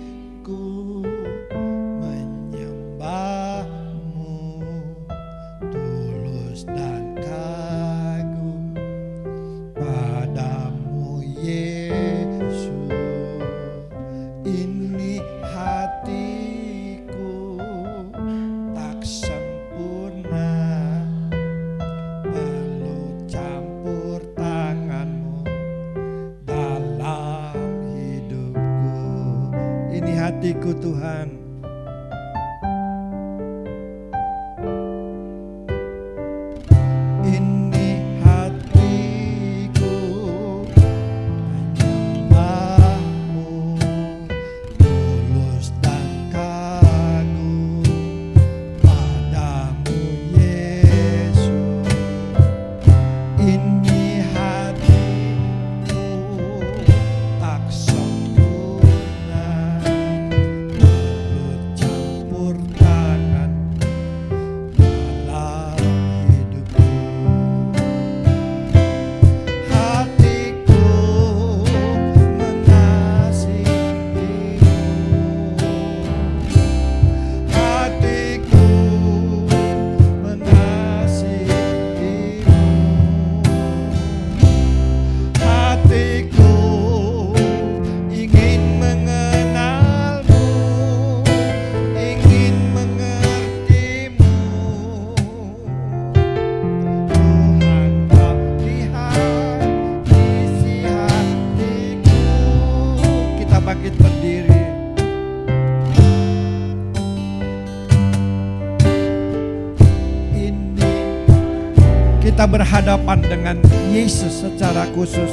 berhadapan dengan Yesus secara khusus.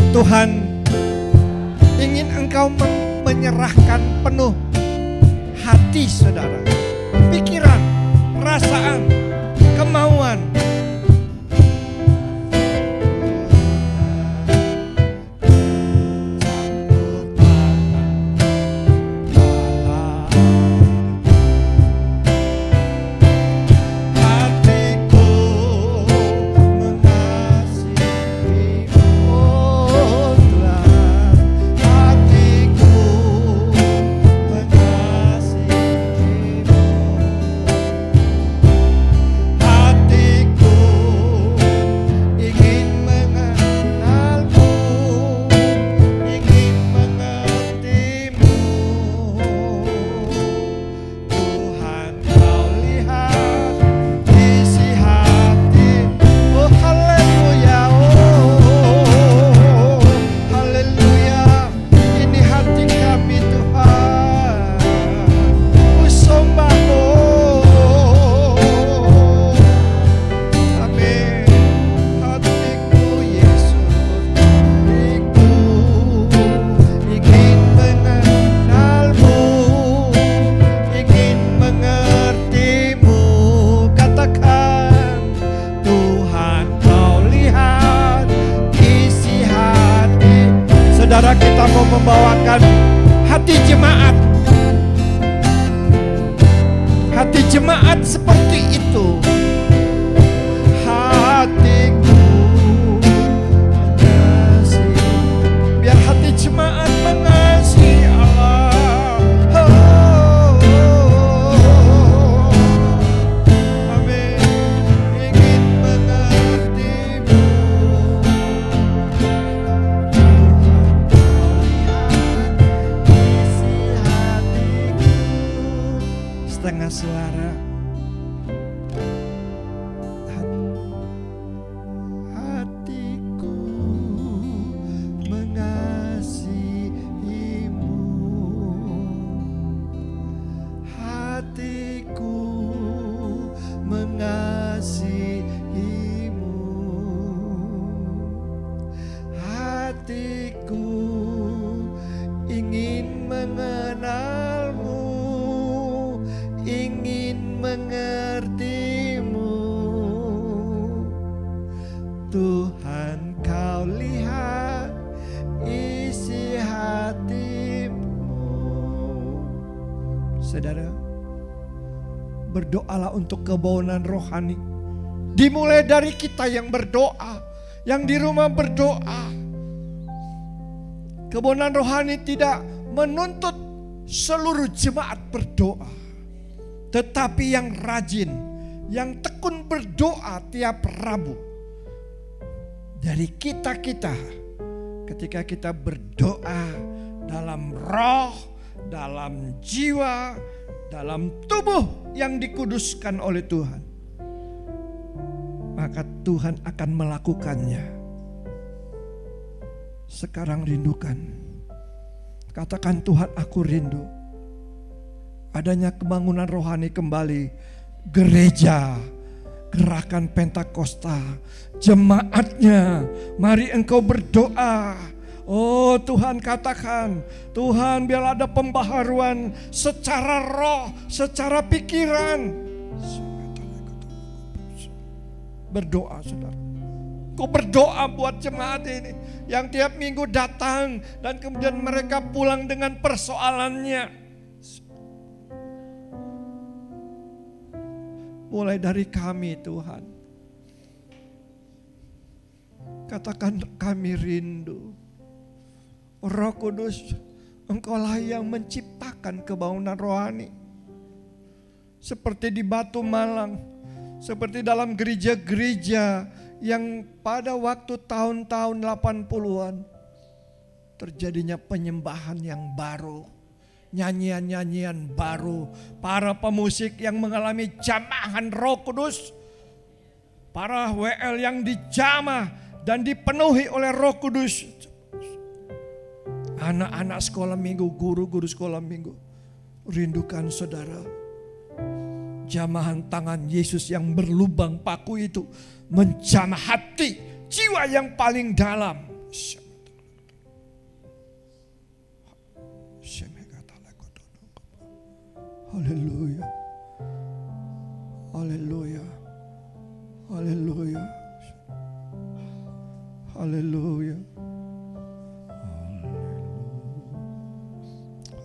Tuhan ingin engkau menyerahkan penuh hati saudara, pikiran, perasaan, kemauan. Kita mau membawakan hati jemaat. Hati jemaat seperti itu. Hatiku mengasihi. Biar hati jemaat mengasihi Allah. Amin. Ingin mengertimu. Setengah suara. Hatiku mengasihimu. Hatiku mengasihimu. Hatiku ingin mengenalmu, ingin mengertimu. Tuhan, kau lihat isi hatimu. Saudara, berdoalah untuk kebaunan rohani. Dimulai dari kita yang berdoa, yang di rumah berdoa. Kebaunan rohani tidak menuntut seluruh jemaat berdoa, tetapi yang rajin, yang tekun berdoa tiap Rabu. Dari kita-kita, ketika kita berdoa dalam roh, dalam jiwa, dalam tubuh yang dikuduskan oleh Tuhan, maka Tuhan akan melakukannya. Sekarang rindukan. Katakan, Tuhan, aku rindu adanya kebangunan rohani kembali. Gereja, gerakan Pentakosta, jemaatnya, mari engkau berdoa. Oh Tuhan, katakan, Tuhan, biar ada pembaharuan secara roh, secara pikiran. Berdoa, saudara. Kau berdoa buat jemaat ini yang tiap minggu datang dan kemudian mereka pulang dengan persoalannya. Mulai dari kami, Tuhan. Katakan, kami rindu. Roh Kudus, Engkaulah yang menciptakan kebangunan rohani. Seperti di Batu Malang, seperti dalam gereja-gereja yang pada waktu tahun-tahun 80-an terjadinya penyembahan yang baru, nyanyian-nyanyian baru, para pemusik yang mengalami jamahan Roh Kudus, para WL yang dijamah dan dipenuhi oleh Roh Kudus, anak-anak sekolah minggu, guru-guru sekolah minggu. Rindukan saudara, Jamahan tangan Yesus yang berlubang paku itu menjamah hati, jiwa yang paling dalam. Haleluya. Haleluya. Haleluya. Haleluya.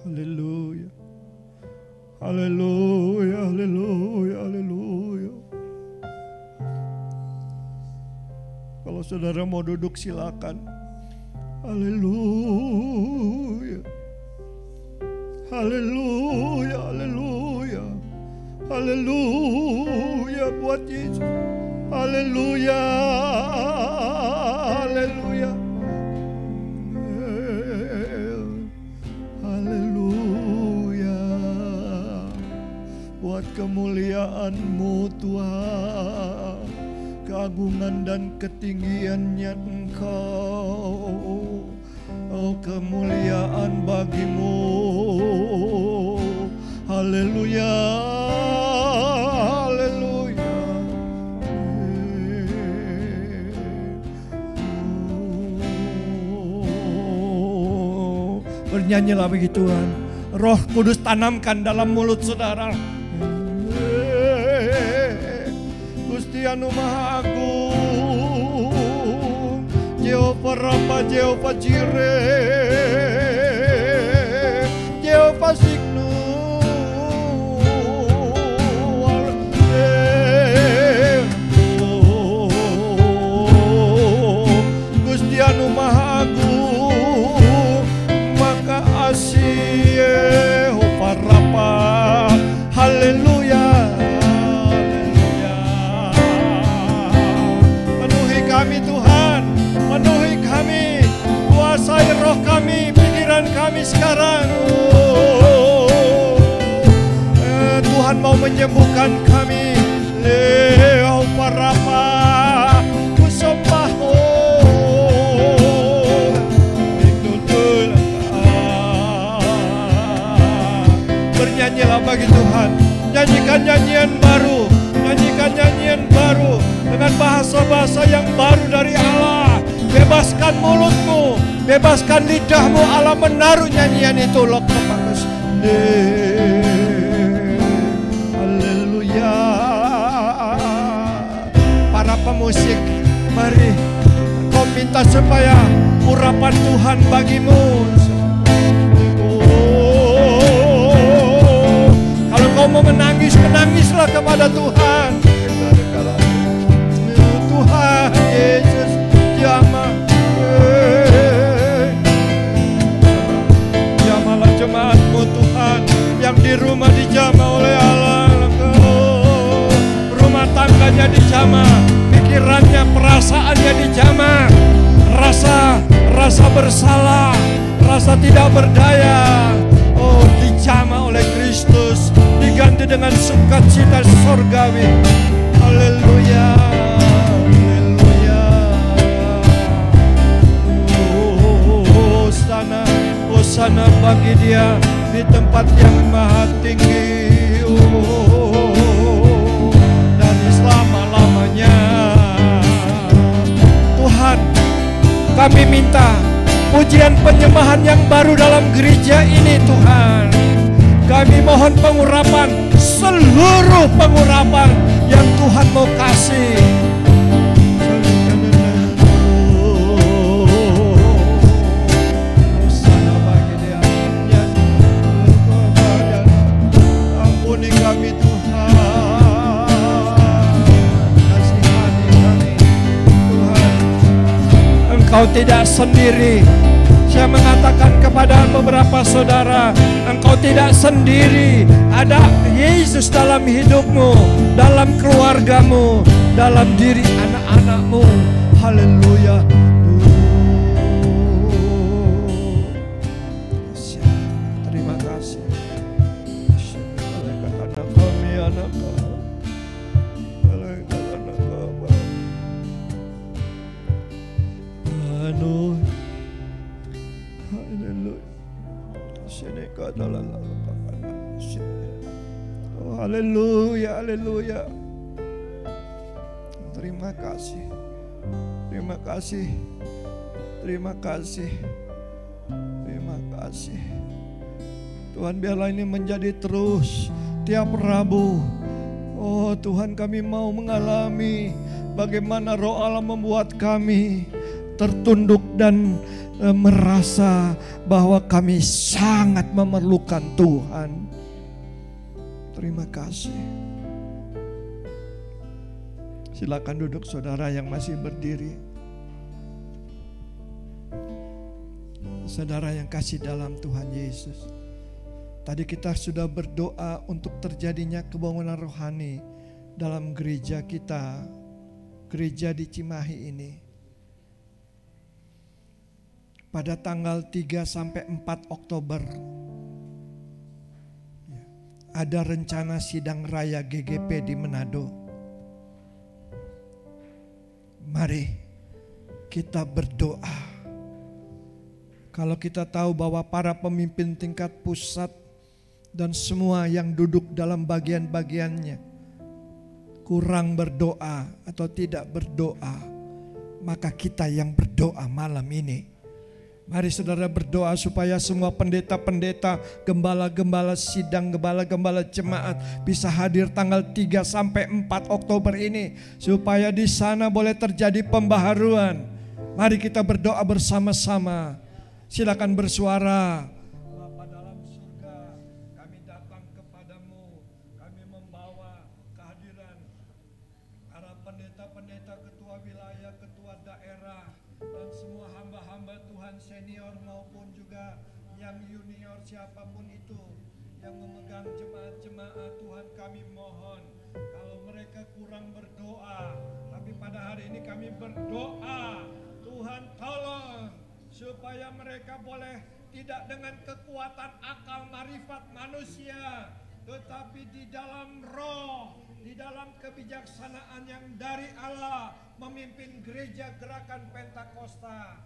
Haleluya. Haleluya. Haleluya. Haleluya. Kalau saudara mau duduk silakan. Haleluya. Haleluya. Haleluya. Haleluya buat Yesus. Haleluya. Haleluya. Haleluya. Buat kemuliaan-Mu Tuhan, keagungan dan ketinggiannya Engkau. Oh, kemuliaan bagi-Mu. Haleluya. Haleluya. Bernyanyilah bagi Tuhan. Roh Kudus tanamkan dalam mulut saudara. Gusti anu Maha Agung, Jehovah Rafa, Jehovah Jireh, Jehovah Siknu. Gusti anu Maha Agung, maka asih Jehovah Rafa. Haleluya. Haleluya. Penuhi kami Tuhan, penuhi kami, kuasai roh kami, pikiran kami sekarang. Tuhan mau menyembuhkan kami. Jehovah Rafa, ku sembah. Bernyanyilah bagi Tuhan. Nyanyikan nyanyian baru, nyanyikan nyanyian baru dengan bahasa-bahasa yang baru dari Allah. Bebaskan mulutmu, bebaskan lidahmu. Allah menaruh nyanyian itu loh kepada. Haleluya. Para pemusik, mari kau minta supaya urapan Tuhan bagimu. Kalau kau mau menangis, menangislah kepada Tuhan. Tuhan Yesus jamah. Jamahlah jemaat-Mu Tuhan yang di rumah dijamah oleh Allah. Rumah tangganya dijamah, pikirannya, perasaannya dijamah. Rasa bersalah, rasa tidak berdaya, oh dijamah oleh Kristus, diganti dengan sukacita surgawi. Haleluya. Haleluya. Hosana bagi Dia di tempat yang maha tinggi. Dari selama-lamanya. Tuhan, kami minta pujian penyembahan yang baru dalam gereja ini Tuhan. Kami mohon pengurapan, seluruh pengurapan yang Tuhan mau kasih. Ampuni kami Tuhan, kasihani kami Tuhan. Engkau tidak sendiri. Saya mengatakan kepada beberapa saudara, engkau tidak sendiri. Ada Yesus dalam hidupmu, dalam keluargamu, dalam diri anak-anakmu. Haleluya. Terima kasih. Haleluya, haleluya. Terima kasih. Terima kasih. Terima kasih. Terima kasih. Tuhan, biarlah ini menjadi terus tiap Rabu. Oh Tuhan, kami mau mengalami bagaimana Roh Allah membuat kami tertunduk dan merasa bahwa kami sangat memerlukan Tuhan. Terima kasih. Silakan duduk saudara yang masih berdiri. Saudara yang kasih dalam Tuhan Yesus. Tadi kita sudah berdoa untuk terjadinya kebangunan rohani dalam gereja kita, gereja di Cimahi ini. Pada tanggal 3 sampai 4 Oktober ada rencana sidang raya GGP di Manado. Mari kita berdoa. Kalau kita tahu bahwa para pemimpin tingkat pusat dan semua yang duduk dalam bagian-bagiannya kurang berdoa atau tidak berdoa, maka kita yang berdoa malam ini. Mari saudara berdoa supaya semua pendeta-pendeta, gembala-gembala sidang, gembala-gembala jemaat bisa hadir tanggal 3 sampai 4 Oktober ini. Supaya di sana boleh terjadi pembaharuan. Mari kita berdoa bersama-sama. Silakan bersuara. Bapa dalam surga, kami datang kepadamu. Kami membawa kehadiran para pendeta-pendeta, ketua wilayah, ketua daerah, dan semua hamba-hamba Tuhan senior maupun juga yang junior, siapapun itu yang memegang jemaat-jemaat. Tuhan, kami mohon kalau mereka kurang berdoa, tapi pada hari ini kami berdoa, Tuhan tolong supaya mereka boleh tidak dengan kekuatan akal marifat manusia, tetapi di dalam roh, di dalam kebijaksanaan yang dari Allah memimpin gereja Gerakan Pentakosta.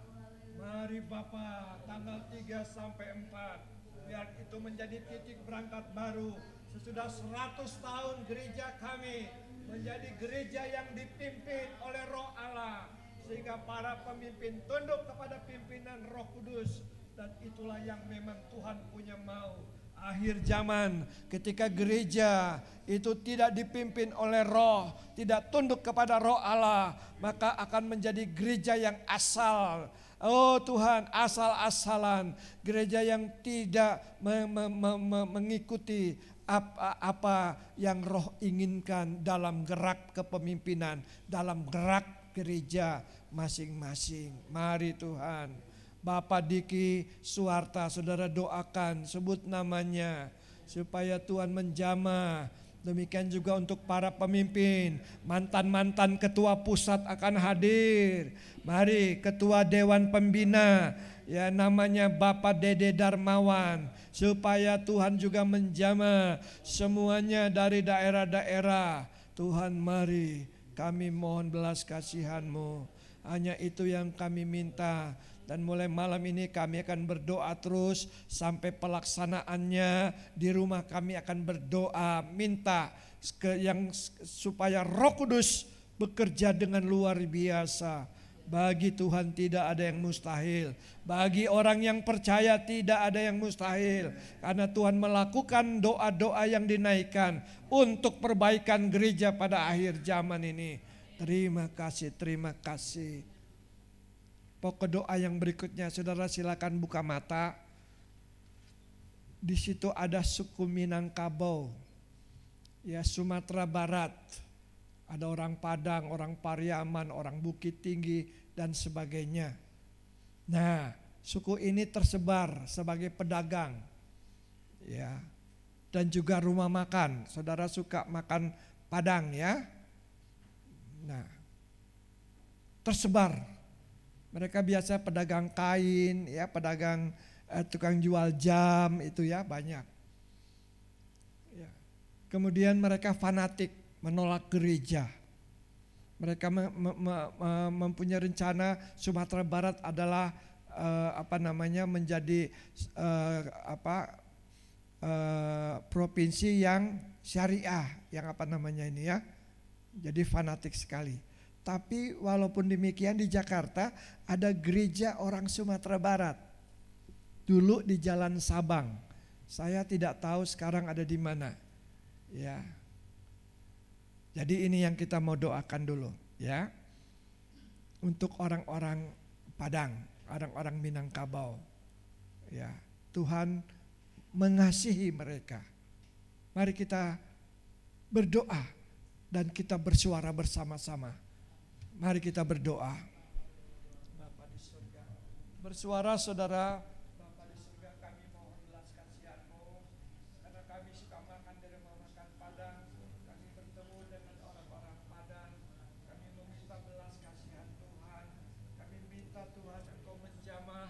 Mari Bapa, tanggal 3 sampai 4 biar itu menjadi titik berangkat baru. Sesudah 100 tahun gereja kami menjadi gereja yang dipimpin oleh Roh Allah, sehingga para pemimpin tunduk kepada pimpinan Roh Kudus. Dan itulah yang memang Tuhan punya mau. Akhir zaman ketika gereja itu tidak dipimpin oleh roh, tidak tunduk kepada Roh Allah, maka akan menjadi gereja yang asal. Oh Tuhan, asal-asalan, gereja yang tidak mengikuti apa yang roh inginkan dalam gerak kepemimpinan, dalam gerak gereja masing-masing. Mari Tuhan. Bapak Diki Suharta, saudara doakan, sebut namanya supaya Tuhan menjamah. Demikian juga untuk para pemimpin, mantan-mantan ketua pusat akan hadir. Mari ketua Dewan Pembina, ya namanya Bapak Dede Darmawan, supaya Tuhan juga menjamah semuanya dari daerah-daerah. Tuhan, mari kami mohon belas kasihan-Mu. Hanya itu yang kami minta. Dan mulai malam ini kami akan berdoa terus sampai pelaksanaannya. Di rumah kami akan berdoa minta supaya Roh Kudus bekerja dengan luar biasa. Bagi Tuhan tidak ada yang mustahil. Bagi orang yang percaya tidak ada yang mustahil. Karena Tuhan melakukan doa-doa yang dinaikkan untuk perbaikan gereja pada akhir zaman ini. Terima kasih, terima kasih. Pokok doa yang berikutnya, saudara silakan buka mata. Di situ ada suku Minangkabau, ya Sumatera Barat. Ada orang Padang, orang Pariaman, orang Bukit Tinggi dan sebagainya. Nah, suku ini tersebar sebagai pedagang, ya, dan juga rumah makan. Saudara suka makan Padang, ya? Nah, tersebar. Mereka biasa pedagang kain, ya, pedagang tukang jual jam itu ya banyak. Ya. Kemudian mereka fanatik menolak gereja. Mereka mempunyai rencana Sumatera Barat adalah menjadi provinsi yang syariah yang apa namanya ini ya. Jadi fanatik sekali. Tapi walaupun demikian di Jakarta ada gereja orang Sumatera Barat. Dulu di Jalan Sabang. Saya tidak tahu sekarang ada di mana. Ya. Jadi ini yang kita mau doakan dulu ya. Untuk orang-orang Padang, orang-orang Minangkabau. Ya, Tuhan mengasihi mereka. Mari kita berdoa dan kita bersuara bersama-sama. Mari kita berdoa. Bapa di surga, bersuara saudara. Bapa di surga, kami mohon belas kasihan-Mu, karena kami suka makan dari makan Padang. Kami bertemu dengan orang-orang Padang. Kami meminta belas kasihan Tuhan. Kami minta Tuhan Engkau menjamah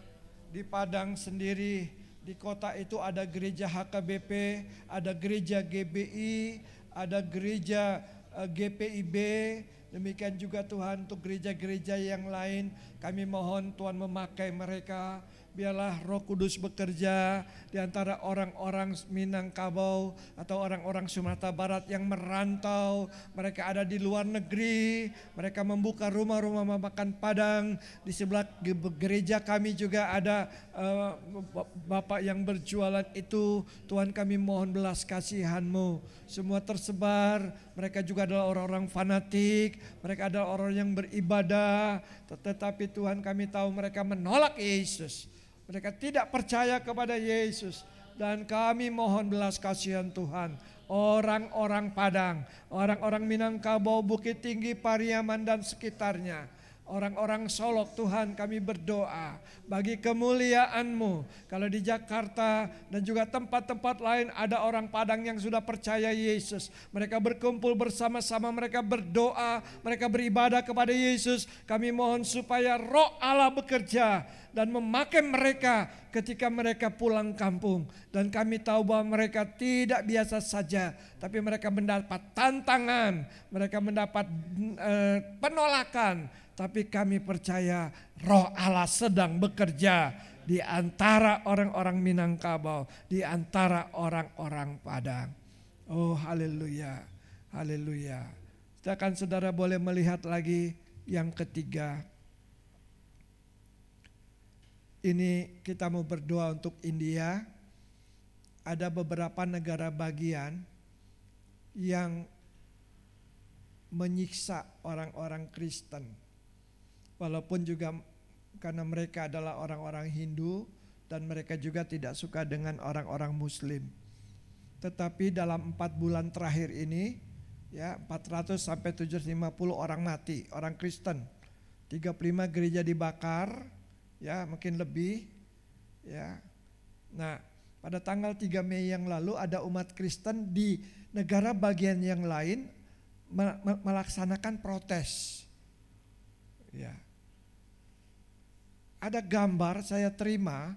di Padang sendiri. Di kota itu ada gereja HKBP, ada gereja GBI, ada gereja GPIB. Demikian juga Tuhan untuk gereja-gereja yang lain. Kami mohon Tuhan memakai mereka. Biarlah Roh Kudus bekerja di antara orang-orang Minangkabau atau orang-orang Sumatera Barat yang merantau. Mereka ada di luar negeri. Mereka membuka rumah-rumah makan Padang. Di sebelah gereja kami juga ada Bapak yang berjualan itu. Tuhan, kami mohon belas kasihan-Mu. Semua tersebar. Mereka juga adalah orang-orang fanatik. Mereka adalah orang yang beribadah. Tetapi Tuhan, kami tahu mereka menolak Yesus. Mereka tidak percaya kepada Yesus. Dan kami mohon belas kasihan Tuhan. Orang-orang Padang, orang-orang Minangkabau, Bukit Tinggi, Pariaman dan sekitarnya. Orang-orang Solok, Tuhan, kami berdoa bagi kemuliaan-Mu. Kalau di Jakarta dan juga tempat-tempat lain ada orang Padang yang sudah percaya Yesus. Mereka berkumpul bersama-sama, mereka berdoa, mereka beribadah kepada Yesus. Kami mohon supaya Roh Allah bekerja dan memakai mereka ketika mereka pulang kampung. Dan kami tahu bahwa mereka tidak biasa saja, tapi mereka mendapat tantangan, mereka mendapat penolakan. Tapi kami percaya Roh Allah sedang bekerja di antara orang-orang Minangkabau, di antara orang-orang Padang. Oh haleluya, haleluya. Silakan saudara boleh melihat lagi yang ketiga. Ini kita mau berdoa untuk India. Ada beberapa negara bagian yang menyiksa orang-orang Kristen. Walaupun juga karena mereka adalah orang-orang Hindu dan mereka juga tidak suka dengan orang-orang Muslim. Tetapi dalam 4 bulan terakhir ini ya 400 sampai 750 orang mati, orang Kristen. 35 gereja dibakar, ya mungkin lebih ya. Nah, pada tanggal 3 Mei yang lalu ada umat Kristen di negara bagian yang lain melaksanakan protes. Ya. Ada gambar saya terima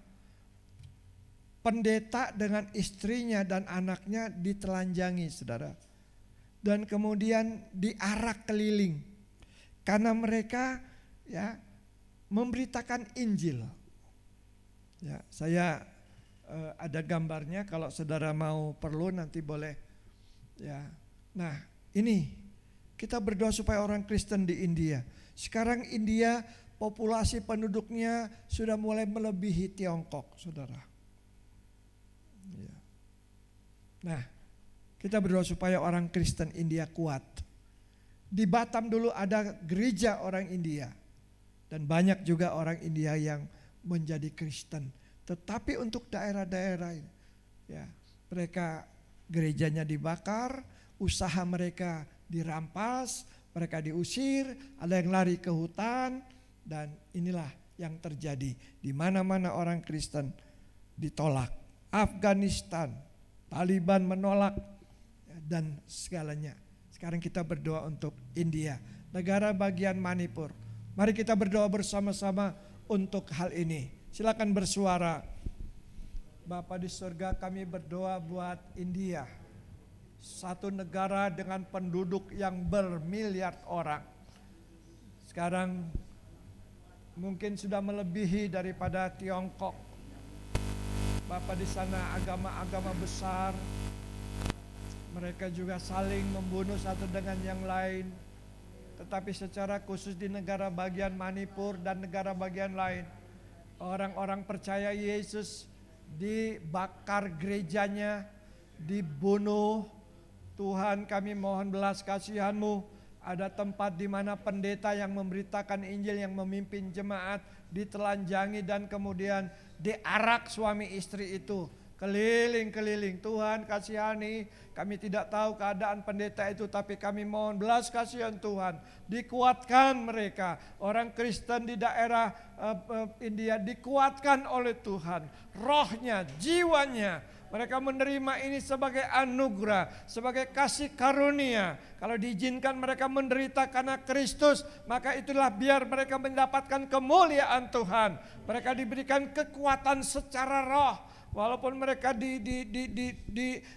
pendeta dengan istrinya dan anaknya ditelanjangi, saudara. Dan kemudian diarak keliling karena mereka ya memberitakan Injil. Ya, saya ada gambarnya, kalau saudara mau perlu nanti boleh. Ya. Nah, ini kita berdoa supaya orang Kristen di India. Sekarang India populasi penduduknya sudah mulai melebihi Tiongkok, saudara. Ya. Nah, kita berdoa supaya orang Kristen India kuat. Di Batam dulu ada gereja orang India. Dan banyak juga orang India yang menjadi Kristen. Tetapi untuk daerah-daerah ya, mereka gerejanya dibakar, usaha mereka dirampas, mereka diusir, ada yang lari ke hutan. Dan inilah yang terjadi di mana-mana orang Kristen ditolak. Afghanistan, Taliban menolak dan segalanya. Sekarang kita berdoa untuk India, negara bagian Manipur. Mari kita berdoa bersama-sama untuk hal ini. Silakan bersuara. Bapa di surga, kami berdoa buat India. Satu negara dengan penduduk yang bermiliar orang. Sekarang mungkin sudah melebihi daripada Tiongkok. Bapak, di sana agama-agama besar Mereka juga saling membunuh satu dengan yang lain. Tetapi secara khusus di negara bagian Manipur dan negara bagian lain, orang-orang percaya Yesus dibakar gerejanya, dibunuh. Tuhan, kami mohon belas kasihan-Mu. Ada tempat di mana pendeta yang memberitakan Injil, yang memimpin jemaat, ditelanjangi dan kemudian diarak suami istri itu keliling-keliling. Tuhan kasihani, kami tidak tahu keadaan pendeta itu, tapi kami mohon belas kasihan Tuhan, dikuatkan mereka. Orang Kristen di daerah India dikuatkan oleh Tuhan, rohnya, jiwanya. Mereka menerima ini sebagai anugerah, sebagai kasih karunia. Kalau diizinkan mereka menderita karena Kristus, maka itulah biar mereka mendapatkan kemuliaan Tuhan. Mereka diberikan kekuatan secara roh. Walaupun mereka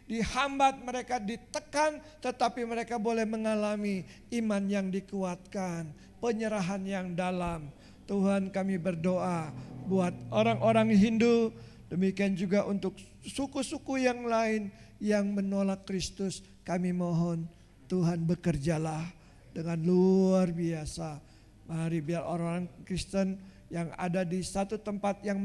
dihambat, mereka ditekan, tetapi mereka boleh mengalami iman yang dikuatkan, penyerahan yang dalam. Tuhan, kami berdoa buat orang-orang Hindu, demikian juga untuk suku-suku yang lain yang menolak Kristus. Kami mohon Tuhan bekerjalah dengan luar biasa. Mari biar orang-orang Kristen yang ada di satu tempat yang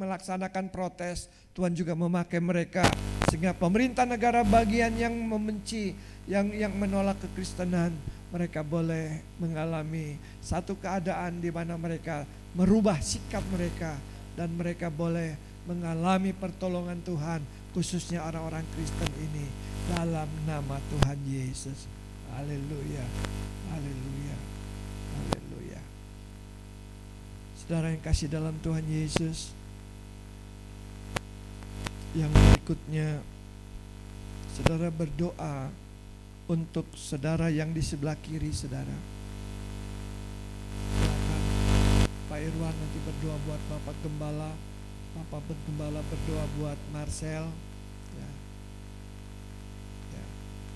melaksanakan protes, Tuhan juga memakai mereka. Sehingga pemerintah negara bagian yang membenci, yang menolak kekristenan, mereka boleh mengalami satu keadaan di mana mereka merubah sikap mereka. Dan mereka boleh mengalami pertolongan Tuhan, khususnya orang-orang Kristen ini, dalam nama Tuhan Yesus. Haleluya, haleluya, haleluya. Saudara yang kasih dalam Tuhan Yesus, yang berikutnya saudara berdoa untuk saudara yang di sebelah kiri saudara. Silakan Pak Irwan nanti berdoa buat Bapak Gembala. Bapak Gembala berdoa buat Marcel, ya.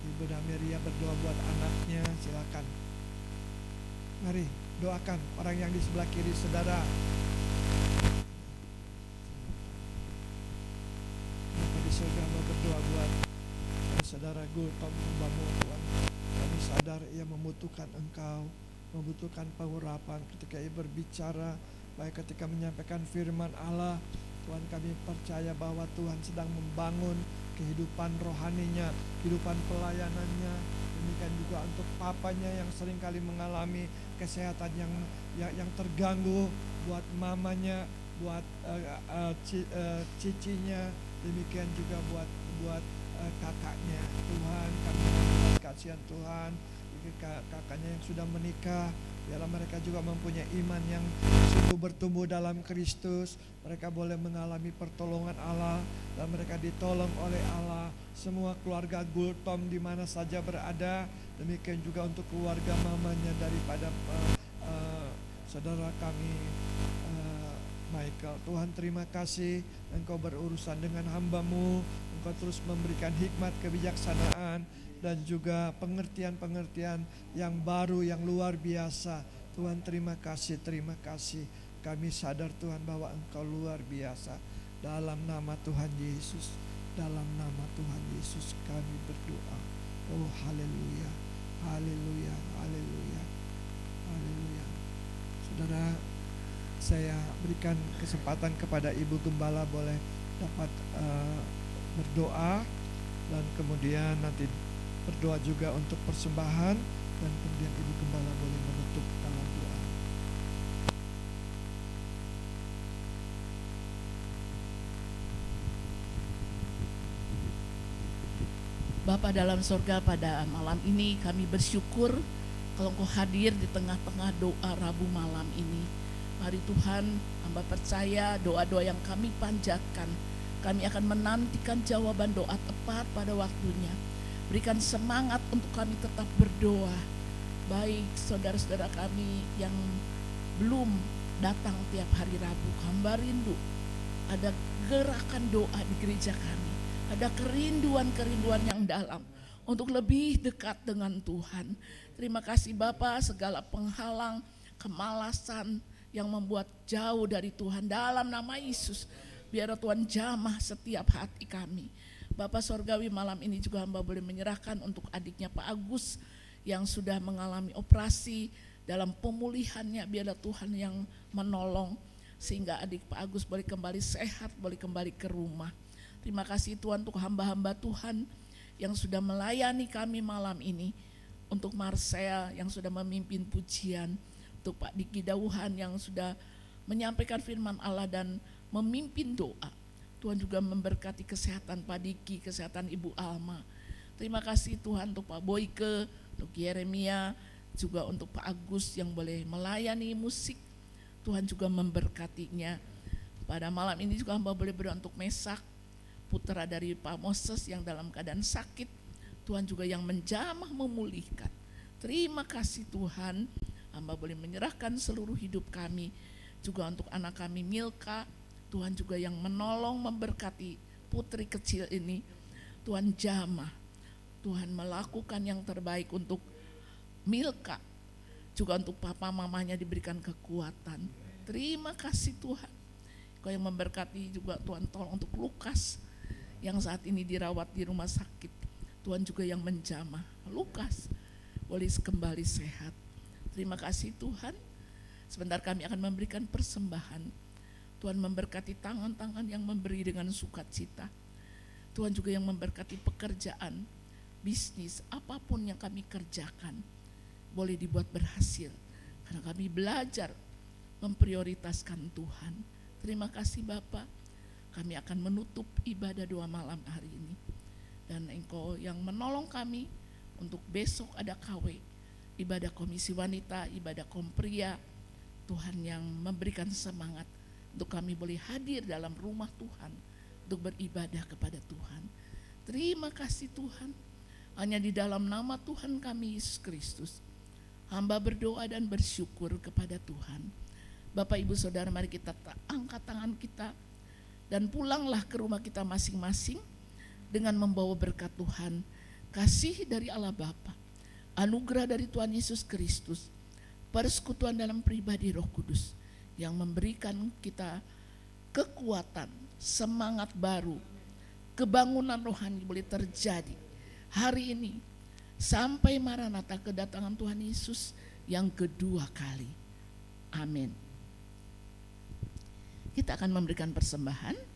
Ibu Dameria berdoa buat anaknya. Silakan. Mari doakan orang yang di sebelah kiri saudara. Bapak di surga mau berdoa buat saudara Gultom hambamu Tuhan. Kami sadar ia membutuhkan Engkau, membutuhkan pengurapan ketika ia berbicara, baik ketika menyampaikan firman Allah. Tuhan, kami percaya bahwa Tuhan sedang membangun kehidupan rohaninya, kehidupan pelayanannya. Demikian juga untuk papanya yang seringkali mengalami kesehatan yang terganggu, buat mamanya, buat cicinya, demikian juga buat kakaknya. Tuhan, kami berdoa kasihan Tuhan, kakaknya yang sudah menikah, biarlah mereka juga mempunyai iman yang sungguh bertumbuh dalam Kristus. Mereka boleh mengalami pertolongan Allah dan mereka ditolong oleh Allah. Semua keluarga Gultom di mana saja berada, demikian juga untuk keluarga mamanya daripada saudara kami Michael. Tuhan, terima kasih Engkau berurusan dengan hamba-Mu. Engkau terus memberikan hikmat, kebijaksanaan dan juga pengertian-pengertian yang baru, yang luar biasa. Tuhan, terima kasih, terima kasih. Kami sadar Tuhan bahwa Engkau luar biasa. Dalam nama Tuhan Yesus, dalam nama Tuhan Yesus kami berdoa. Oh haleluya, haleluya, haleluya, haleluya. Saudara, saya berikan kesempatan kepada Ibu Gembala boleh dapat berdoa, dan kemudian nanti berdoa juga untuk persembahan, dan kemudian Ibu Gembala boleh menutup dalam doa. Bapa dalam sorga, pada malam ini kami bersyukur kalau Engkau hadir di tengah-tengah doa Rabu malam ini. Mari Tuhan, hamba percaya doa-doa yang kami panjatkan, kami akan menantikan jawaban doa tepat pada waktunya. Berikan semangat untuk kami tetap berdoa. Baik saudara-saudara kami yang belum datang tiap hari Rabu, hamba rindu ada gerakan doa di gereja kami. Ada kerinduan-kerinduan yang dalam untuk lebih dekat dengan Tuhan. Terima kasih Bapa, segala penghalang, kemalasan yang membuat jauh dari Tuhan, dalam nama Yesus, biar Tuhan jamah setiap hati kami. Bapak Sorgawi, malam ini juga hamba boleh menyerahkan untuk adiknya Pak Agus yang sudah mengalami operasi. Dalam pemulihannya biarlah Tuhan yang menolong sehingga adik Pak Agus boleh kembali sehat, boleh kembali ke rumah. Terima kasih Tuhan untuk hamba-hamba Tuhan yang sudah melayani kami malam ini. Untuk Marcel yang sudah memimpin pujian, untuk Pak Diki Dauhan yang sudah menyampaikan firman Allah dan memimpin doa. Tuhan juga memberkati kesehatan Pak Diki, kesehatan Ibu Alma. Terima kasih Tuhan untuk Pak Boyke, untuk Yeremia, juga untuk Pak Agus yang boleh melayani musik. Tuhan juga memberkatinya. Pada malam ini juga hamba boleh berdoa untuk Mesak, putra dari Pak Moses yang dalam keadaan sakit. Tuhan juga yang menjamah memulihkan. Terima kasih Tuhan, hamba boleh menyerahkan seluruh hidup kami. Juga untuk anak kami Milka, Tuhan juga yang menolong memberkati putri kecil ini. Tuhan jamah, Tuhan melakukan yang terbaik untuk Milka. Juga untuk papa mamanya diberikan kekuatan. Terima kasih Tuhan. Kau yang memberkati juga Tuhan, tolong untuk Lukas yang saat ini dirawat di rumah sakit. Tuhan juga yang menjamah. Lukas boleh kembali sehat. Terima kasih Tuhan. Sebentar kami akan memberikan persembahan. Tuhan memberkati tangan-tangan yang memberi dengan sukacita. Tuhan juga yang memberkati pekerjaan, bisnis, apapun yang kami kerjakan boleh dibuat berhasil. Karena kami belajar memprioritaskan Tuhan. Terima kasih Bapak. Kami akan menutup ibadah doa malam hari ini. Dan Engkau yang menolong kami untuk besok ada KW, ibadah komisi wanita, ibadah kompria. Tuhan yang memberikan semangat untuk kami boleh hadir dalam rumah Tuhan untuk beribadah kepada Tuhan. Terima kasih Tuhan. Hanya di dalam nama Tuhan kami Yesus Kristus hamba berdoa dan bersyukur kepada Tuhan. Bapak Ibu Saudara, mari kita angkat tangan kita dan pulanglah ke rumah kita masing-masing dengan membawa berkat Tuhan, kasih dari Allah Bapa, anugerah dari Tuhan Yesus Kristus, persekutuan dalam pribadi Roh Kudus yang memberikan kita kekuatan, semangat baru, kebangunan rohani boleh terjadi hari ini sampai Maranatha, kedatangan Tuhan Yesus yang kedua kali. Amin. Kita akan memberikan persembahan.